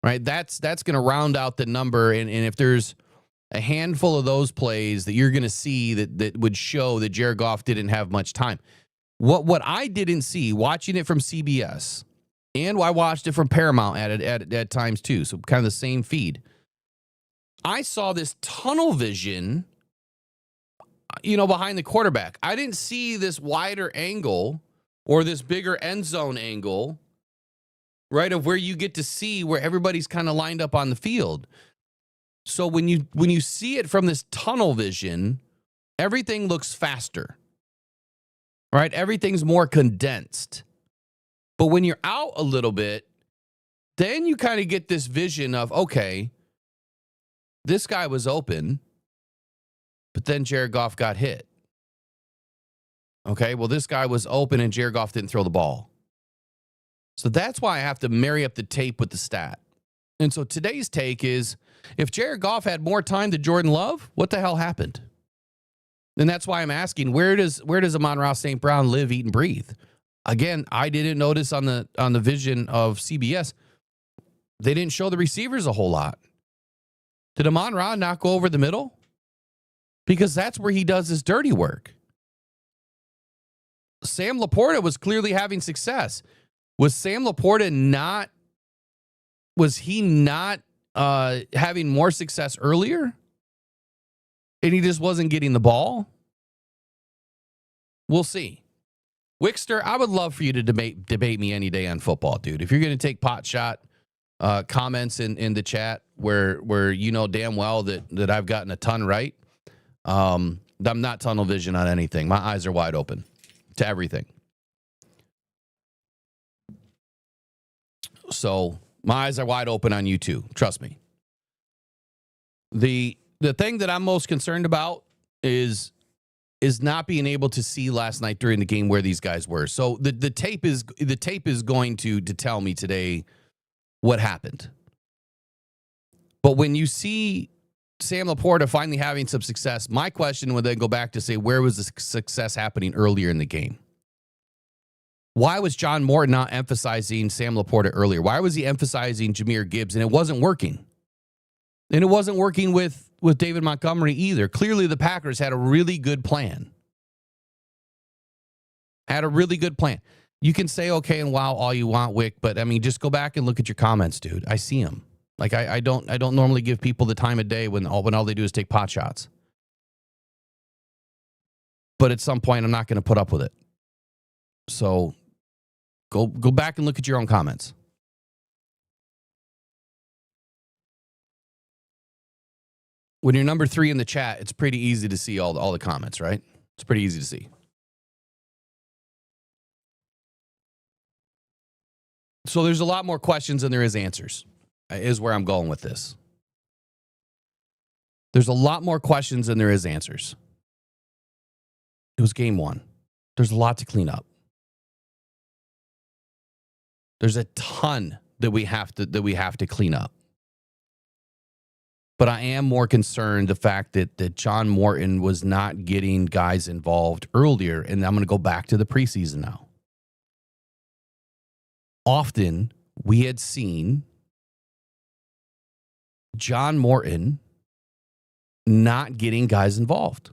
Right? That's going to round out the number. And if there's a handful of those plays that you're going to see that would show that Jared Goff didn't have much time. What I didn't see, watching it from CBS, and I watched it from Paramount at times too, so kind of the same feed, I saw this tunnel vision, behind the quarterback. I didn't see this wider angle or this bigger end zone angle, right, of where you get to see where everybody's kind of lined up on the field. So when you see it from this tunnel vision, everything looks faster, right? Everything's more condensed. But when you're out a little bit, then you kind of get this vision of, okay, this guy was open, but then Jared Goff got hit. Okay, well, this guy was open and Jared Goff didn't throw the ball. So that's why I have to marry up the tape with the stat. And so today's take is, if Jared Goff had more time than Jordan Love, what the hell happened? And that's why I'm asking, where does Amon-Ra St. Brown live, eat, and breathe? Again, I didn't notice on the vision of CBS, they didn't show the receivers a whole lot. Did Amon-Ra not go over the middle? Because that's where he does his dirty work. Sam Laporta was clearly having success. Was Sam Laporta not having more success earlier? And he just wasn't getting the ball? We'll see. Wickster, I would love for you to debate me any day on football, dude. If you're going to take pot shot comments in the chat where you know damn well that I've gotten a ton right, I'm not tunnel vision on anything. My eyes are wide open to everything. So my eyes are wide open on you too. Trust me. The thing that I'm most concerned about is not being able to see last night during the game where these guys were. So the tape is going to tell me today what happened. But when you see Sam Laporta finally having some success, my question would then go back to say, where was the success happening earlier in the game? Why was John Morton not emphasizing Sam Laporta earlier? Why was he emphasizing Jahmyr Gibbs? And it wasn't working. And it wasn't working with David Montgomery either. Clearly, the Packers had a really good plan. You can say okay and wow all you want, Wick, but I mean, just go back and look at your comments, dude. I see them. Like I don't normally give people the time of day when all they do is take pot shots. But at some point, I'm not going to put up with it. So go back and look at your own comments. When you're number 3 in the chat, it's pretty easy to see all the comments, right? It's pretty easy to see. So there's a lot more questions than there is answers, is where I'm going with this. There's a lot more questions than there is answers. It was game one. There's a lot to clean up. There's a ton that we have to clean up. But I am more concerned the fact that John Morton was not getting guys involved earlier, and I'm going to go back to the preseason now. Often we had seen John Morton not getting guys involved.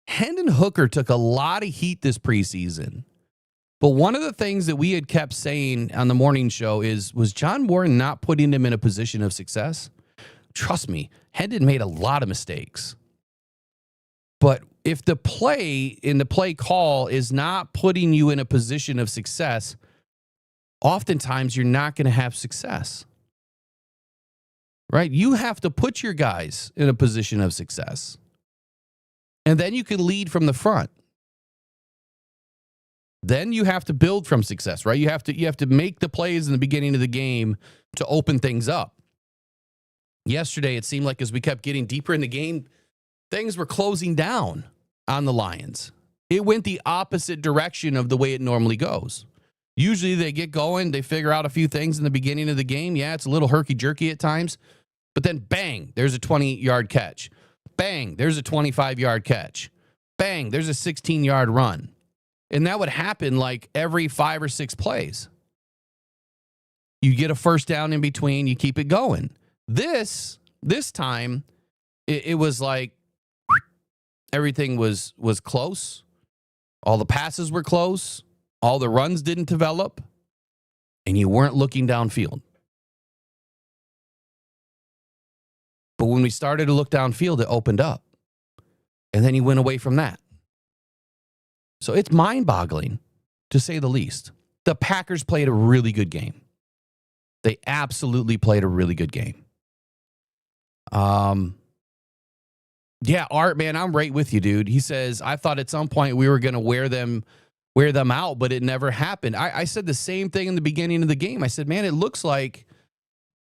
Hendon Hooker took a lot of heat this preseason. But one of the things that we had kept saying on the morning show was John Morton not putting him in a position of success? Trust me, Hendon made a lot of mistakes. But if the play in the play call is not putting you in a position of success, oftentimes you're not going to have success. Right? You have to put your guys in a position of success. And then you can lead from the front. Then you have to build from success, right? You have to make the plays in the beginning of the game to open things up. Yesterday, it seemed like as we kept getting deeper in the game, things were closing down on the Lions. It went the opposite direction of the way it normally goes. Usually they get going, they figure out a few things in the beginning of the game. Yeah, it's a little herky-jerky at times. But then bang, there's a 20-yard catch. Bang, there's a 25-yard catch. Bang, there's a 16-yard run. And that would happen like every 5 or 6 plays. You get a first down in between, you keep it going. This time, it was like everything was close. All the passes were close. All the runs didn't develop. And you weren't looking downfield. But when we started to look downfield, it opened up. And then he went away from that. So it's mind-boggling, to say the least. The Packers played a really good game. They absolutely played a really good game. Yeah, Art, man, I'm right with you, dude. He says, I thought at some point we were going to wear them out, but it never happened. I said the same thing in the beginning of the game. I said, man, it looks like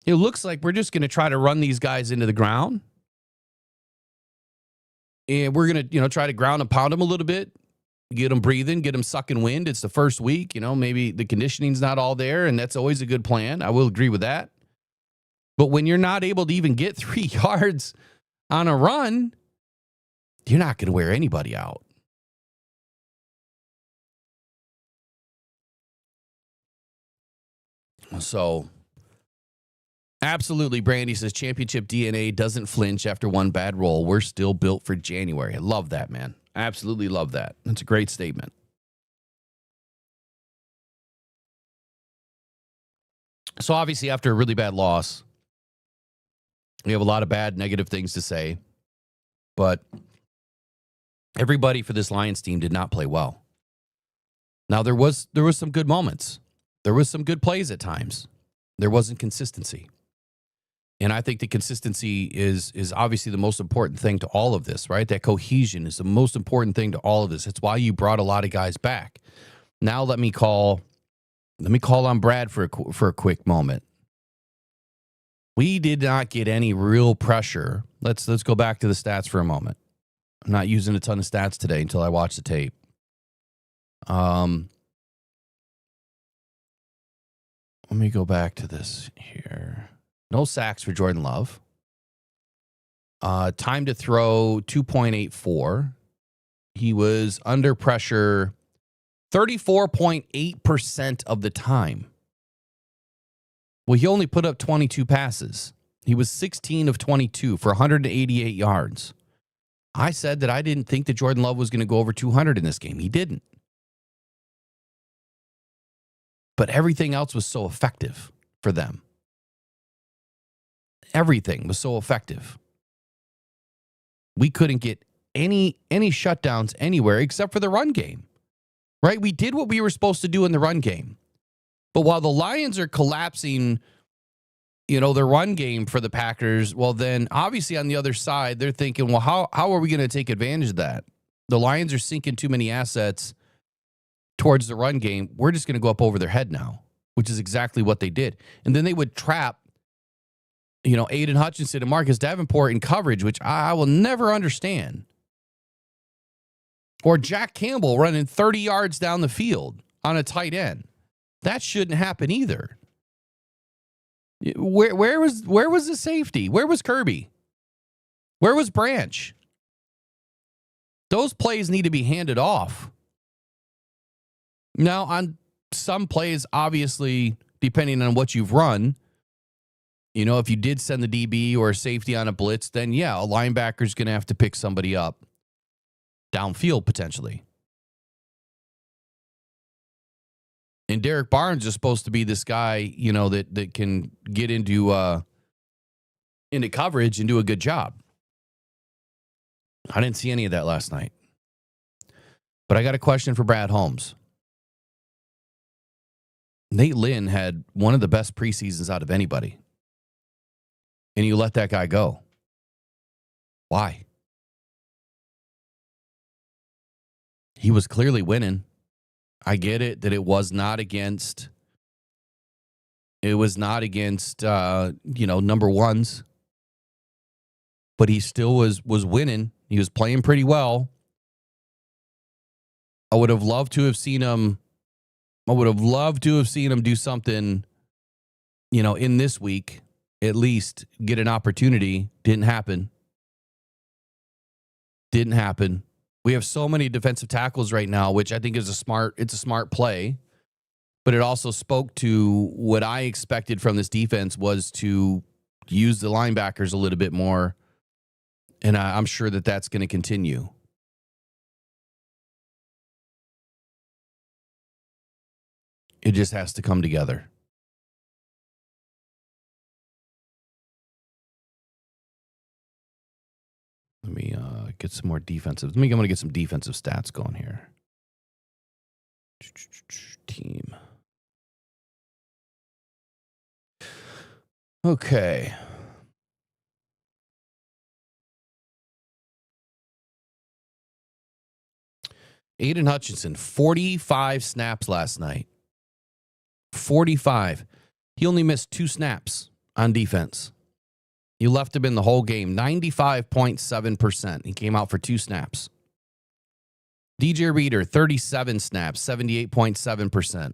we're just going to try to run these guys into the ground. And we're going to, try to ground and pound them a little bit. Get them breathing, get them sucking wind. It's the first week, maybe the conditioning's not all there, and that's always a good plan. I will agree with that. But when you're not able to even get 3 yards on a run, you're not going to wear anybody out. So, absolutely, Brandy says, championship DNA doesn't flinch after one bad roll. We're still built for January. I love that, man. Absolutely love that. That's a great statement. So obviously after a really bad loss, we have a lot of bad negative things to say, but everybody for this Lions team did not play well. Now there was some good moments. There was some good plays at times. There wasn't consistency. And I think the consistency is obviously the most important thing to all of this, right? That cohesion is the most important thing to all of this. It's why you brought a lot of guys back. Now let me call on Brad for a quick moment. We did not get any real pressure. Let's go back to the stats for a moment. I'm not using a ton of stats today until I watch the tape. Let me go back to this here. No sacks for Jordan Love. Time to throw 2.84. He was under pressure 34.8% of the time. Well, he only put up 22 passes. He was 16 of 22 for 188 yards. I said that I didn't think that Jordan Love was going to go over 200 in this game. He didn't. But everything else was so effective for them. Everything was so effective. We couldn't get any shutdowns anywhere except for the run game. Right? We did what we were supposed to do in the run game. But while the Lions are collapsing, the run game for the Packers, well, then obviously on the other side, they're thinking, well, how are we going to take advantage of that? The Lions are sinking too many assets towards the run game. We're just going to go up over their head now, which is exactly what they did. And then they would trap Aiden Hutchinson and Marcus Davenport in coverage, which I will never understand. Or Jack Campbell running 30 yards down the field on a tight end. That shouldn't happen either. Where was the safety? Where was Kirby? Where was Branch? Those plays need to be handed off. Now, on some plays, obviously, depending on what you've run, if you did send the DB or a safety on a blitz, then yeah, a linebacker's going to have to pick somebody up downfield potentially. And Derek Barnes is supposed to be this guy, that can get into coverage and do a good job. I didn't see any of that last night. But I got a question for Brad Holmes. Nate Lynn had one of the best preseasons out of anybody. And you let that guy go. Why? He was clearly winning. I get it that it was not against number ones. But he still was winning. He was playing pretty well. I would have loved to have seen him do something, in this week, at least get an opportunity. Didn't happen. We have so many defensive tackles right now, which I think is a smart play. But it also spoke to what I expected from this defense was to use the linebackers a little bit more. And I'm sure that that's going to continue. It just has to come together. Let me get some more defensive. I'm going to get some defensive stats going here. Team. Okay. Aiden Hutchinson, 45 snaps last night. 45. He only missed 2 snaps on defense. You left him in the whole game, 95.7%. He came out for 2 snaps. DJ Reader, 37 snaps, 78.7%.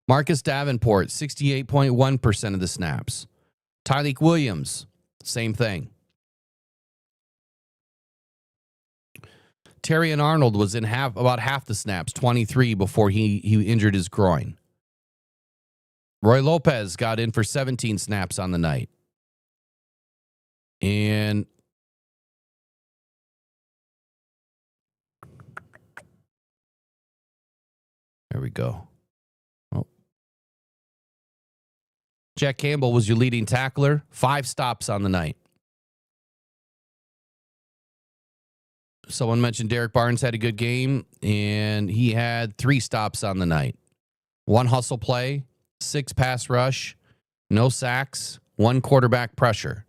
Marcus Davenport, 68.1% of the snaps. Tyleek Williams, same thing. Terrion Arnold was in about half the snaps, 23, before he injured his groin. Roy Lopez got in for 17 snaps on the night. And there we go. Oh. Jack Campbell was your leading tackler, 5 stops on the night. Someone mentioned Derek Barnes had a good game, and he had 3 stops on the night. 1 hustle play, 6 pass rush, no sacks, 1 quarterback pressure.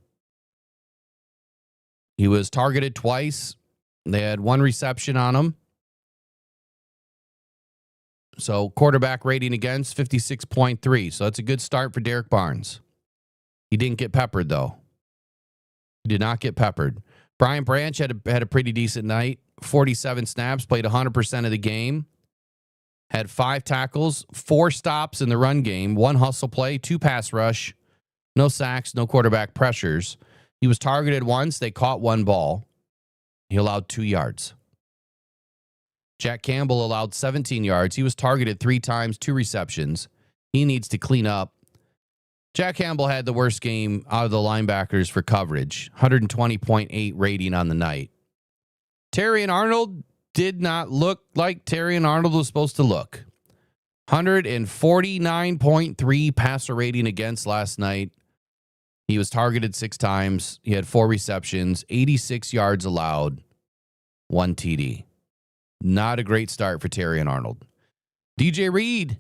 He was targeted twice. They had 1 reception on him. So quarterback rating against 56.3. So that's a good start for Derek Barnes. He didn't get peppered, though. He did not get peppered. Brian Branch had a pretty decent night. 47 snaps, played 100% of the game. Had 5 tackles, 4 stops in the run game, 1 hustle play, 2 pass rush, no sacks, no quarterback pressures. He was targeted once. They caught 1 ball. He allowed 2 yards. Jack Campbell allowed 17 yards. He was targeted 3 times, 2 receptions. He needs to clean up. Jack Campbell had the worst game out of the linebackers for coverage. 120.8 rating on the night. Terrion Arnold did not look like Terrion Arnold was supposed to look. 149.3 passer rating against last night. He was targeted 6 times. He had 4 receptions, 86 yards allowed, 1 TD. Not a great start for Terrion Arnold. DJ Reed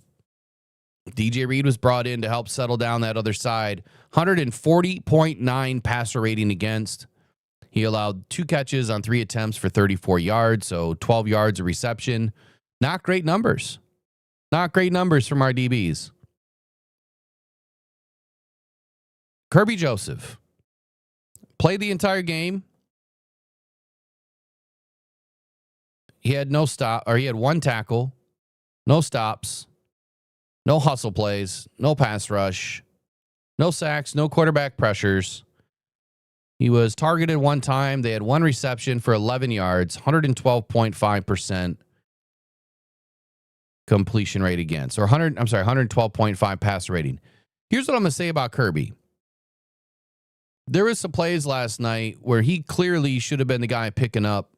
was brought in to help settle down that other side. 140.9 passer rating against. He allowed 2 catches on 3 attempts for 34 yards, so 12 yards of reception. Not great numbers. Not great numbers from our DBs. Kirby Joseph, Played the entire game. He had no stop, or he had one tackle, no stops, no hustle plays, no pass rush, no sacks, no quarterback pressures. He was targeted one time. They had one reception for 11 yards, 112.5% completion rate against, or 112.5 pass rating. Here's what I'm going to say about Kirby. There was some plays last night where he clearly should have been the guy picking up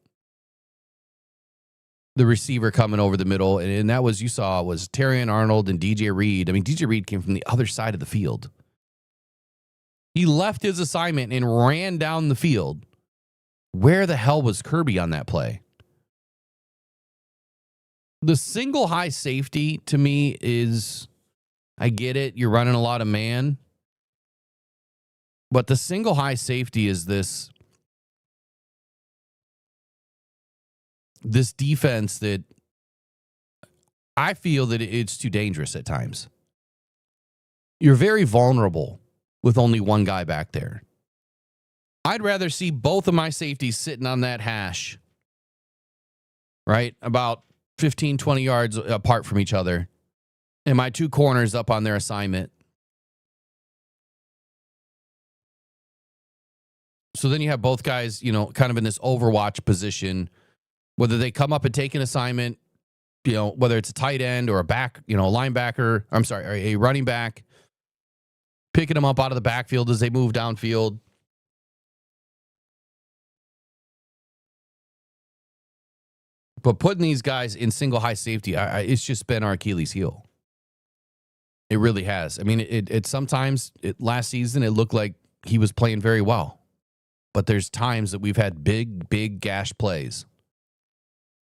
the receiver coming over the middle. And that was, you saw, was Terrion Arnold and DJ Reed. I mean, DJ Reed came from the other side of the field. He left his assignment and ran down the field. Where the hell was Kirby on that play? The single high safety to me is, I get it, you're running a lot of man. But the single high safety is this defense that I feel that it's too dangerous at times. You're very vulnerable with only one guy back there. I'd rather see both of my safeties sitting on that hash, right? About 15, 20 yards apart from each other. And my two corners up on their assignment. So then you have both guys, kind of in this overwatch position, whether they come up and take an assignment, whether it's a tight end or a back, a linebacker, a running back, picking them up out of the backfield as they move downfield. But putting these guys in single high safety, it's just been our Achilles heel. It really has. I mean, it sometimes, last season, it looked like he was playing very well. But there's times that we've had big gash plays.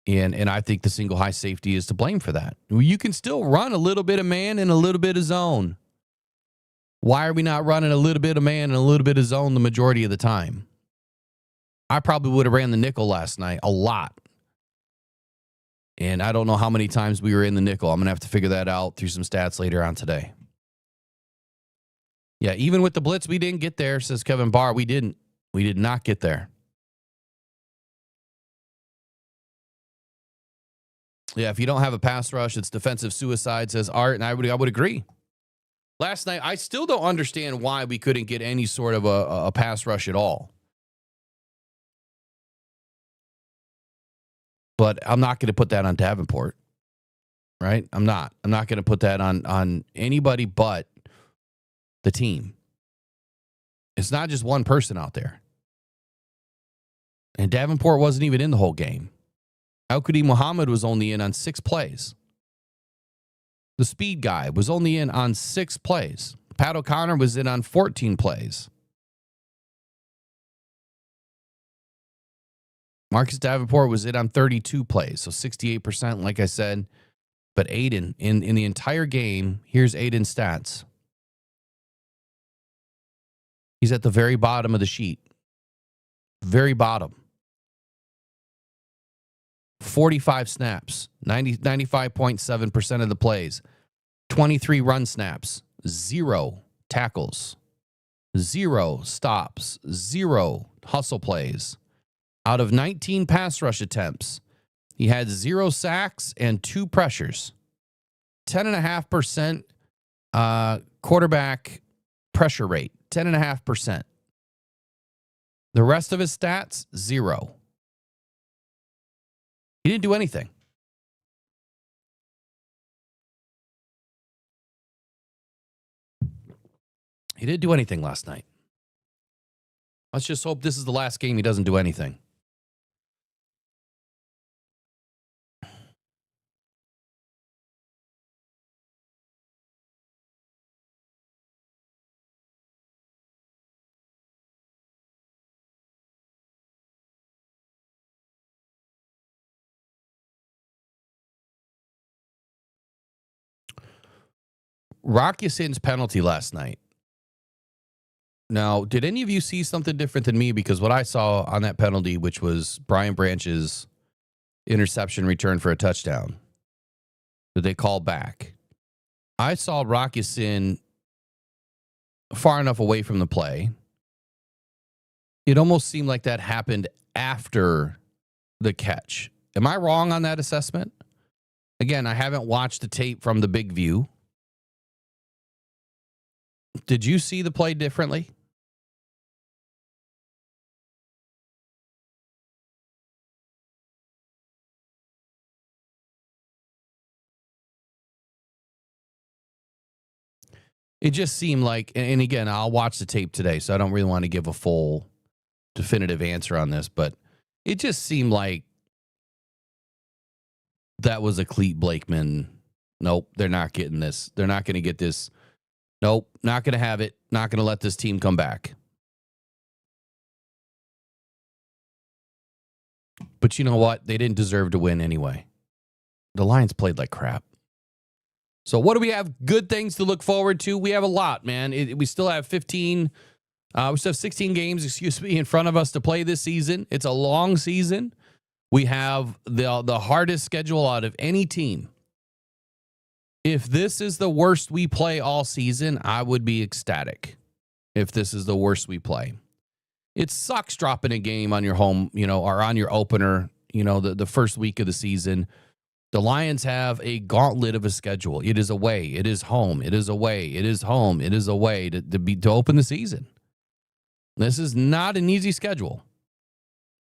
And I think the single high safety is to blame for that. You can still run a little bit of man and a little bit of zone. Why are we not running a little bit of man and a little bit of zone the majority of the time? I probably would have ran the nickel last night a lot. And I don't know how many times we were in the nickel. I'm going to have to figure that out through some stats later on today. Yeah, even with the blitz, we didn't get there, says Kevin Barr. We didn't. We did not get there. Yeah, if you don't have a pass rush, it's defensive suicide, says Art, and I would agree. Last night, I still don't understand why we couldn't get any sort of a pass rush at all. But I'm not going to put that on Davenport, right? I'm not going to put that on anybody but the team. It's not just one person out there. And Davenport wasn't even in the whole game. Al-Qadim Muhammad was only in on 6 plays. The speed guy was only in on 6 plays. Pat O'Connor was in on 14 plays. Marcus Davenport was in on 32 plays, so 68%, like I said. But Aiden, in the entire game, here's Aiden's stats. He's at the very bottom of the sheet. Very bottom. 45 snaps, 95.7% of the plays, 23 run snaps, 0 tackles, 0 stops, 0 hustle plays. Out of 19 pass rush attempts, he had 0 sacks and 2 pressures. 10.5% quarterback pressure rate, 10.5%. The rest of his stats, 0. He didn't do anything. He didn't do anything last night. Let's just hope this is the last game he doesn't do anything. Rock Ya-Sin's penalty last night. Now, did any of you see something different than me? Because what I saw on that penalty, which was Brian Branch's interception return for a touchdown, that they called back. I saw Rock Ya-Sin far enough away from the play It almost seemed like that happened after the catch. Am I wrong on that assessment? Again, I haven't watched the tape from the big view. Did you see the play differently? It just seemed like, and again, I'll watch the tape today, so I don't really want to give a full definitive answer on this, but it just seemed like that was a Clete Blakeman. Nope, they're not getting this. They're not going to get this. Nope, not going to have it. Not going to let this team come back. But you know what? They didn't deserve to win anyway. The Lions played like crap. So what do we have? Good things to look forward to. We have a lot, man. We still have 16 games, in front of us to play this season. It's a long season. We have the hardest schedule out of any team. If this is the worst we play all season, I would be ecstatic. If this is the worst we play. It sucks dropping a game on your home, or on your opener, the first week of the season. The Lions have a gauntlet of a schedule. It is away. It is home. It is away. It is home. It is away to open the season. This is not an easy schedule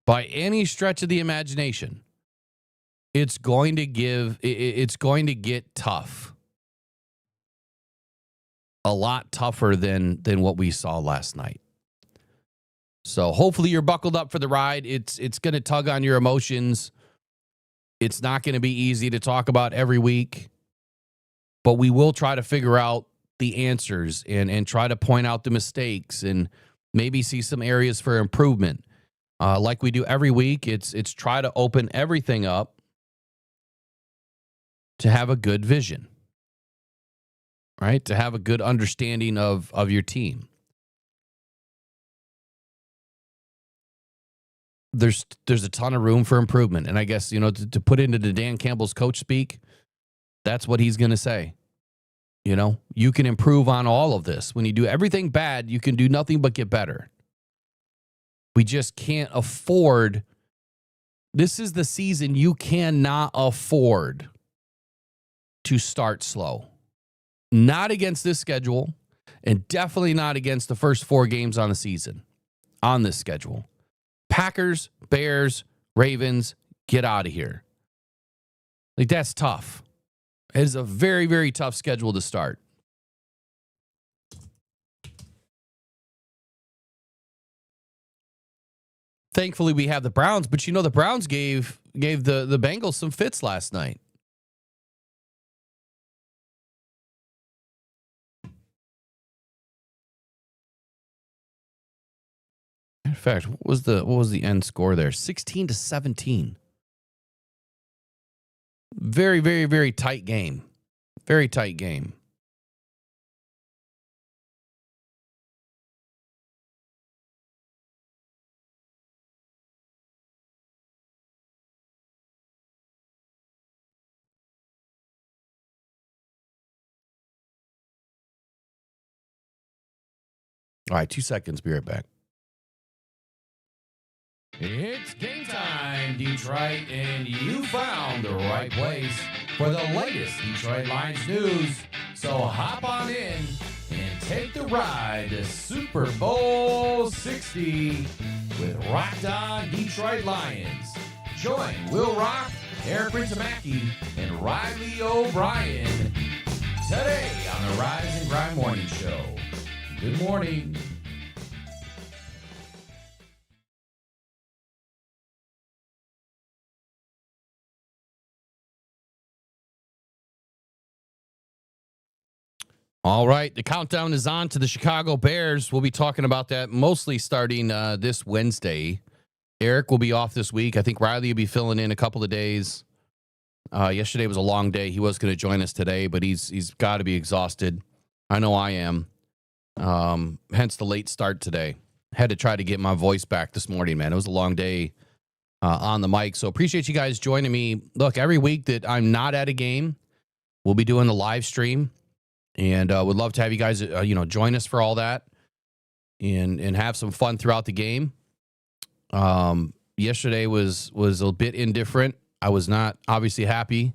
by any stretch of the imagination. It's going to get tough. A lot tougher than what we saw last night. So hopefully you're buckled up for the ride. It's going to tug on your emotions. It's not going to be easy to talk about every week, but we will try to figure out the answers and try to point out the mistakes and maybe see some areas for improvement. Like we do every week, it's try to open everything up to have a good vision, right? To have a good understanding of your team. There's a ton of room for improvement. And I guess, to put into the Dan Campbell's coach speak, that's what he's going to say. You can improve on all of this. When you do everything bad, you can do nothing but get better. We just can't afford. This is the season you cannot afford to start slow. Not against this schedule, and definitely not against the first 4 games on the season on this schedule. Packers, Bears, Ravens, get out of here. Like, that's tough. It is a very, very tough schedule to start. Thankfully, we have the Browns, but the Browns gave the Bengals some fits last night. In fact, what was the end score there? 16-17. Very, very, very tight game. Very tight game. All right, 2 seconds. Be right back. It's game time, Detroit, and you found the right place for the latest Detroit Lions news. So hop on in and take the ride to Super Bowl 60 with Rockhound Detroit Lions. Join Will Rock, Eric Rintamaki, and Riley O'Brien today on the Rise and Grind Morning Show. Good morning. All right, the countdown is on to the Chicago Bears. We'll be talking about that mostly starting this Wednesday. Eric will be off this week. I think Riley will be filling in a couple of days. Yesterday was a long day. He was going to join us today, but he's got to be exhausted. I know I am. Hence the late start today. Had to try to get my voice back this morning, man. It was a long day on the mic. So appreciate you guys joining me. Look, every week that I'm not at a game, we'll be doing the live stream. And would love to have you guys, join us for all that and have some fun throughout the game. Yesterday was a bit indifferent. I was not obviously happy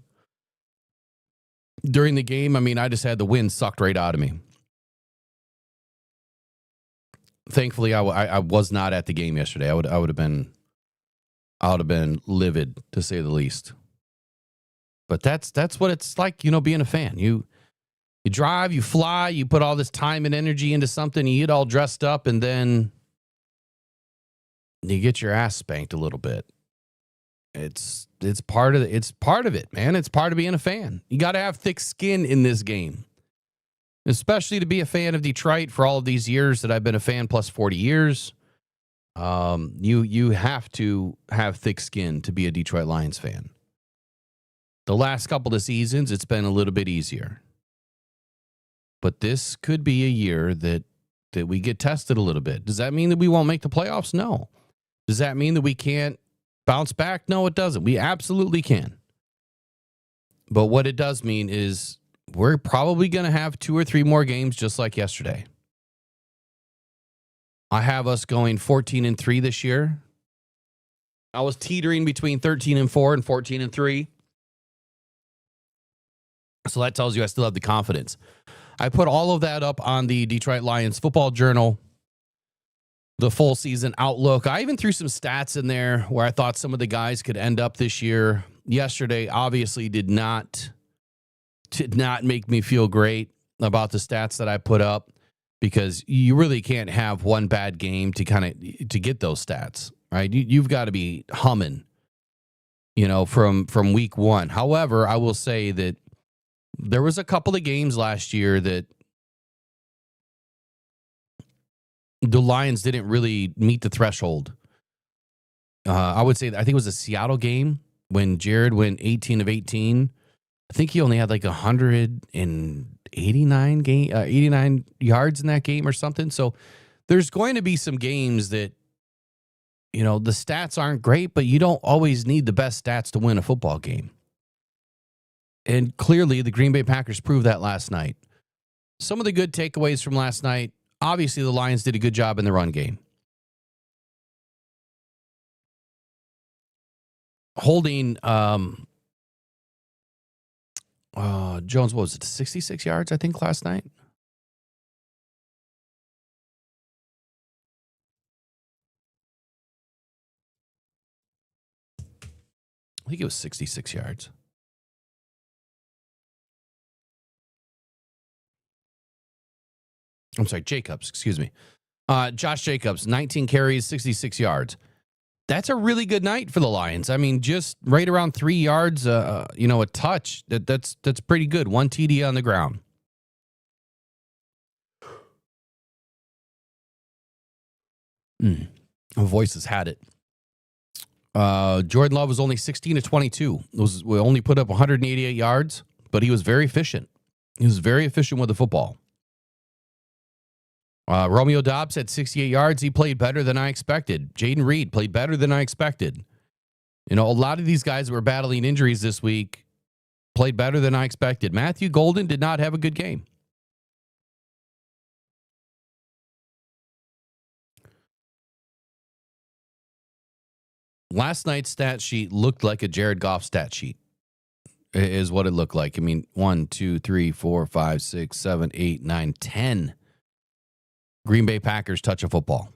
during the game. I mean, I just had the wind sucked right out of me. Thankfully, I was not at the game yesterday. I would have been livid, to say the least. But that's what it's like, being a fan. You drive, you fly, you put all this time and energy into something, you get all dressed up, and then you get your ass spanked a little bit. It's part of it, man. It's part of being a fan. You got to have thick skin in this game, especially to be a fan of Detroit for all of these years that I've been a fan, plus 40 years. You have to have thick skin to be a Detroit Lions fan. The last couple of seasons, it's been a little bit easier. But this could be a year that we get tested a little bit. Does that mean that we won't make the playoffs? No. Does that mean that we can't bounce back? No, it doesn't. We absolutely can. But what it does mean is we're probably going to have 2 or 3 more games just like yesterday. I have us going 14-3 this year. I was teetering between 13-4 and 14-3. So that tells you I still have the confidence. I put all of that up on the Detroit Lions Football Journal, the full season outlook. I even threw some stats in there where I thought some of the guys could end up this year. Yesterday, obviously, did not make me feel great about the stats that I put up, because you really can't have one bad game to get those stats, right? You've got to be humming, from week one. However, I will say that there was a couple of games last year that the Lions didn't really meet the threshold. I would say, I think it was a Seattle game when Jared went 18 of 18. I think he only had like 89 yards in that game or something. So there's going to be some games that, the stats aren't great, but you don't always need the best stats to win a football game. And clearly the Green Bay Packers proved that last night. Some of the good takeaways from last night, obviously the Lions did a good job in the run game. Holding Jones, what was it, 66 yards, I think, last night? I think it was 66 yards. I'm sorry, Jacobs, excuse me. Josh Jacobs, 19 carries, 66 yards. That's a really good night for the Lions. I mean, just right around 3 yards, a touch. That's pretty good. 1 TD on the ground. My voice has had it. Jordan Love was only 16 to 22. We only put up 188 yards, but he was very efficient. He was very efficient with the football. Romeo Doubs had 68 yards. He played better than I expected. Jaden Reed played better than I expected. A lot of these guys that were battling injuries this week played better than I expected. Matthew Golden did not have a good game. Last night's stat sheet looked like a Jared Goff stat sheet, is what it looked like. I mean, 1, 2, 3, 4, 5, 6, 7, 8, 9, 10 Green Bay Packers touch a football.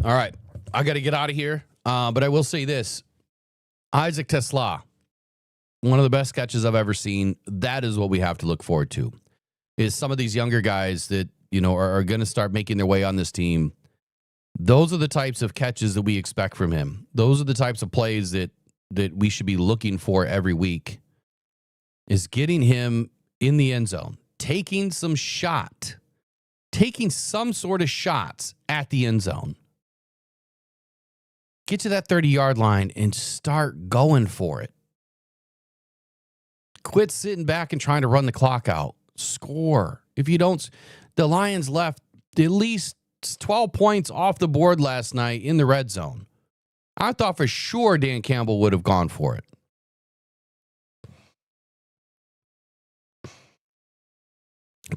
All right. I got to get out of here. But I will say this. Isaac Tesla, one of the best catches I've ever seen. That is what we have to look forward to, is some of these younger guys that, are going to start making their way on this team. Those are the types of catches that we expect from him. Those are the types of plays that we should be looking for every week, is getting him in the end zone, taking some sort of shots at the end zone. Get to that 30-yard line and start going for it. Quit sitting back and trying to run the clock out. Score. If you don't, the Lions left at least 12 points off the board last night in the red zone. I thought for sure Dan Campbell would have gone for it.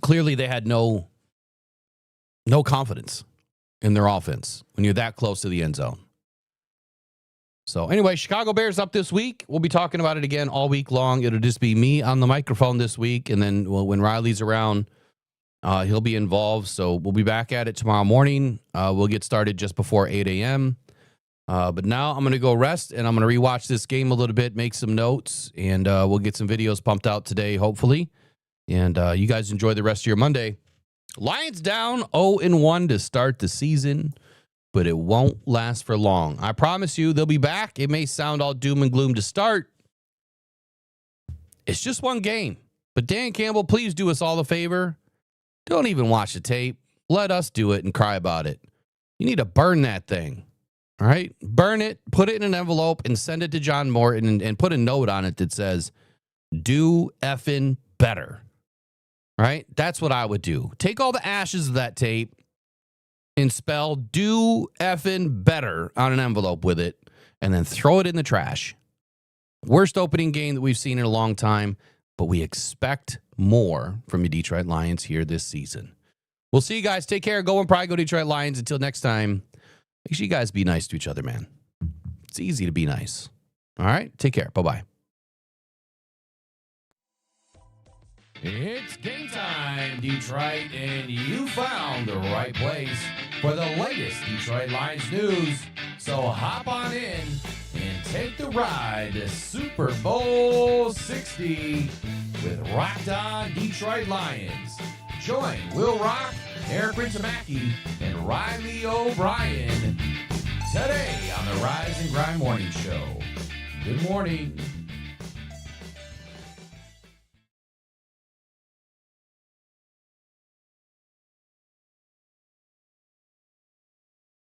clearly they had no confidence in their offense when you're that close to the end zone. So anyway, Chicago Bears up this week. We'll be talking about it again all week long. It'll just be me on the microphone this week. And then when Riley's around, he'll be involved. So we'll be back at it tomorrow morning. We'll get started just before 8 a.m. But now I'm going to go rest, and I'm going to rewatch this game a little bit, make some notes, and we'll get some videos pumped out today, hopefully. And you guys enjoy the rest of your Monday. Lions down 0-1 to start the season, but it won't last for long. I promise you they'll be back. It may sound all doom and gloom to start. It's just one game. But Dan Campbell, please do us all a favor. Don't even watch the tape. Let us do it and cry about it. You need to burn that thing. All right? Burn it, put it in an envelope, and send it to John Morton and put a note on it that says, do effing better. Right? That's what I would do. Take all the ashes of that tape and spell do effing better on an envelope with it, and then throw it in the trash. Worst opening game that we've seen in a long time, but we expect more from the Detroit Lions here this season. We'll see you guys. Take care. Go and probably go Detroit Lions. Until next time, make sure you guys be nice to each other, man. It's easy to be nice. All right? Take care. Bye-bye. It's game time, Detroit, and you found the right place for the latest Detroit Lions news. So hop on in and take the ride to Super Bowl 60 with Rockhound Detroit Lions. Join Will Rock, Eric Brintamaki, and Riley O'Brien today on the Rise and Grind Morning Show. Good morning.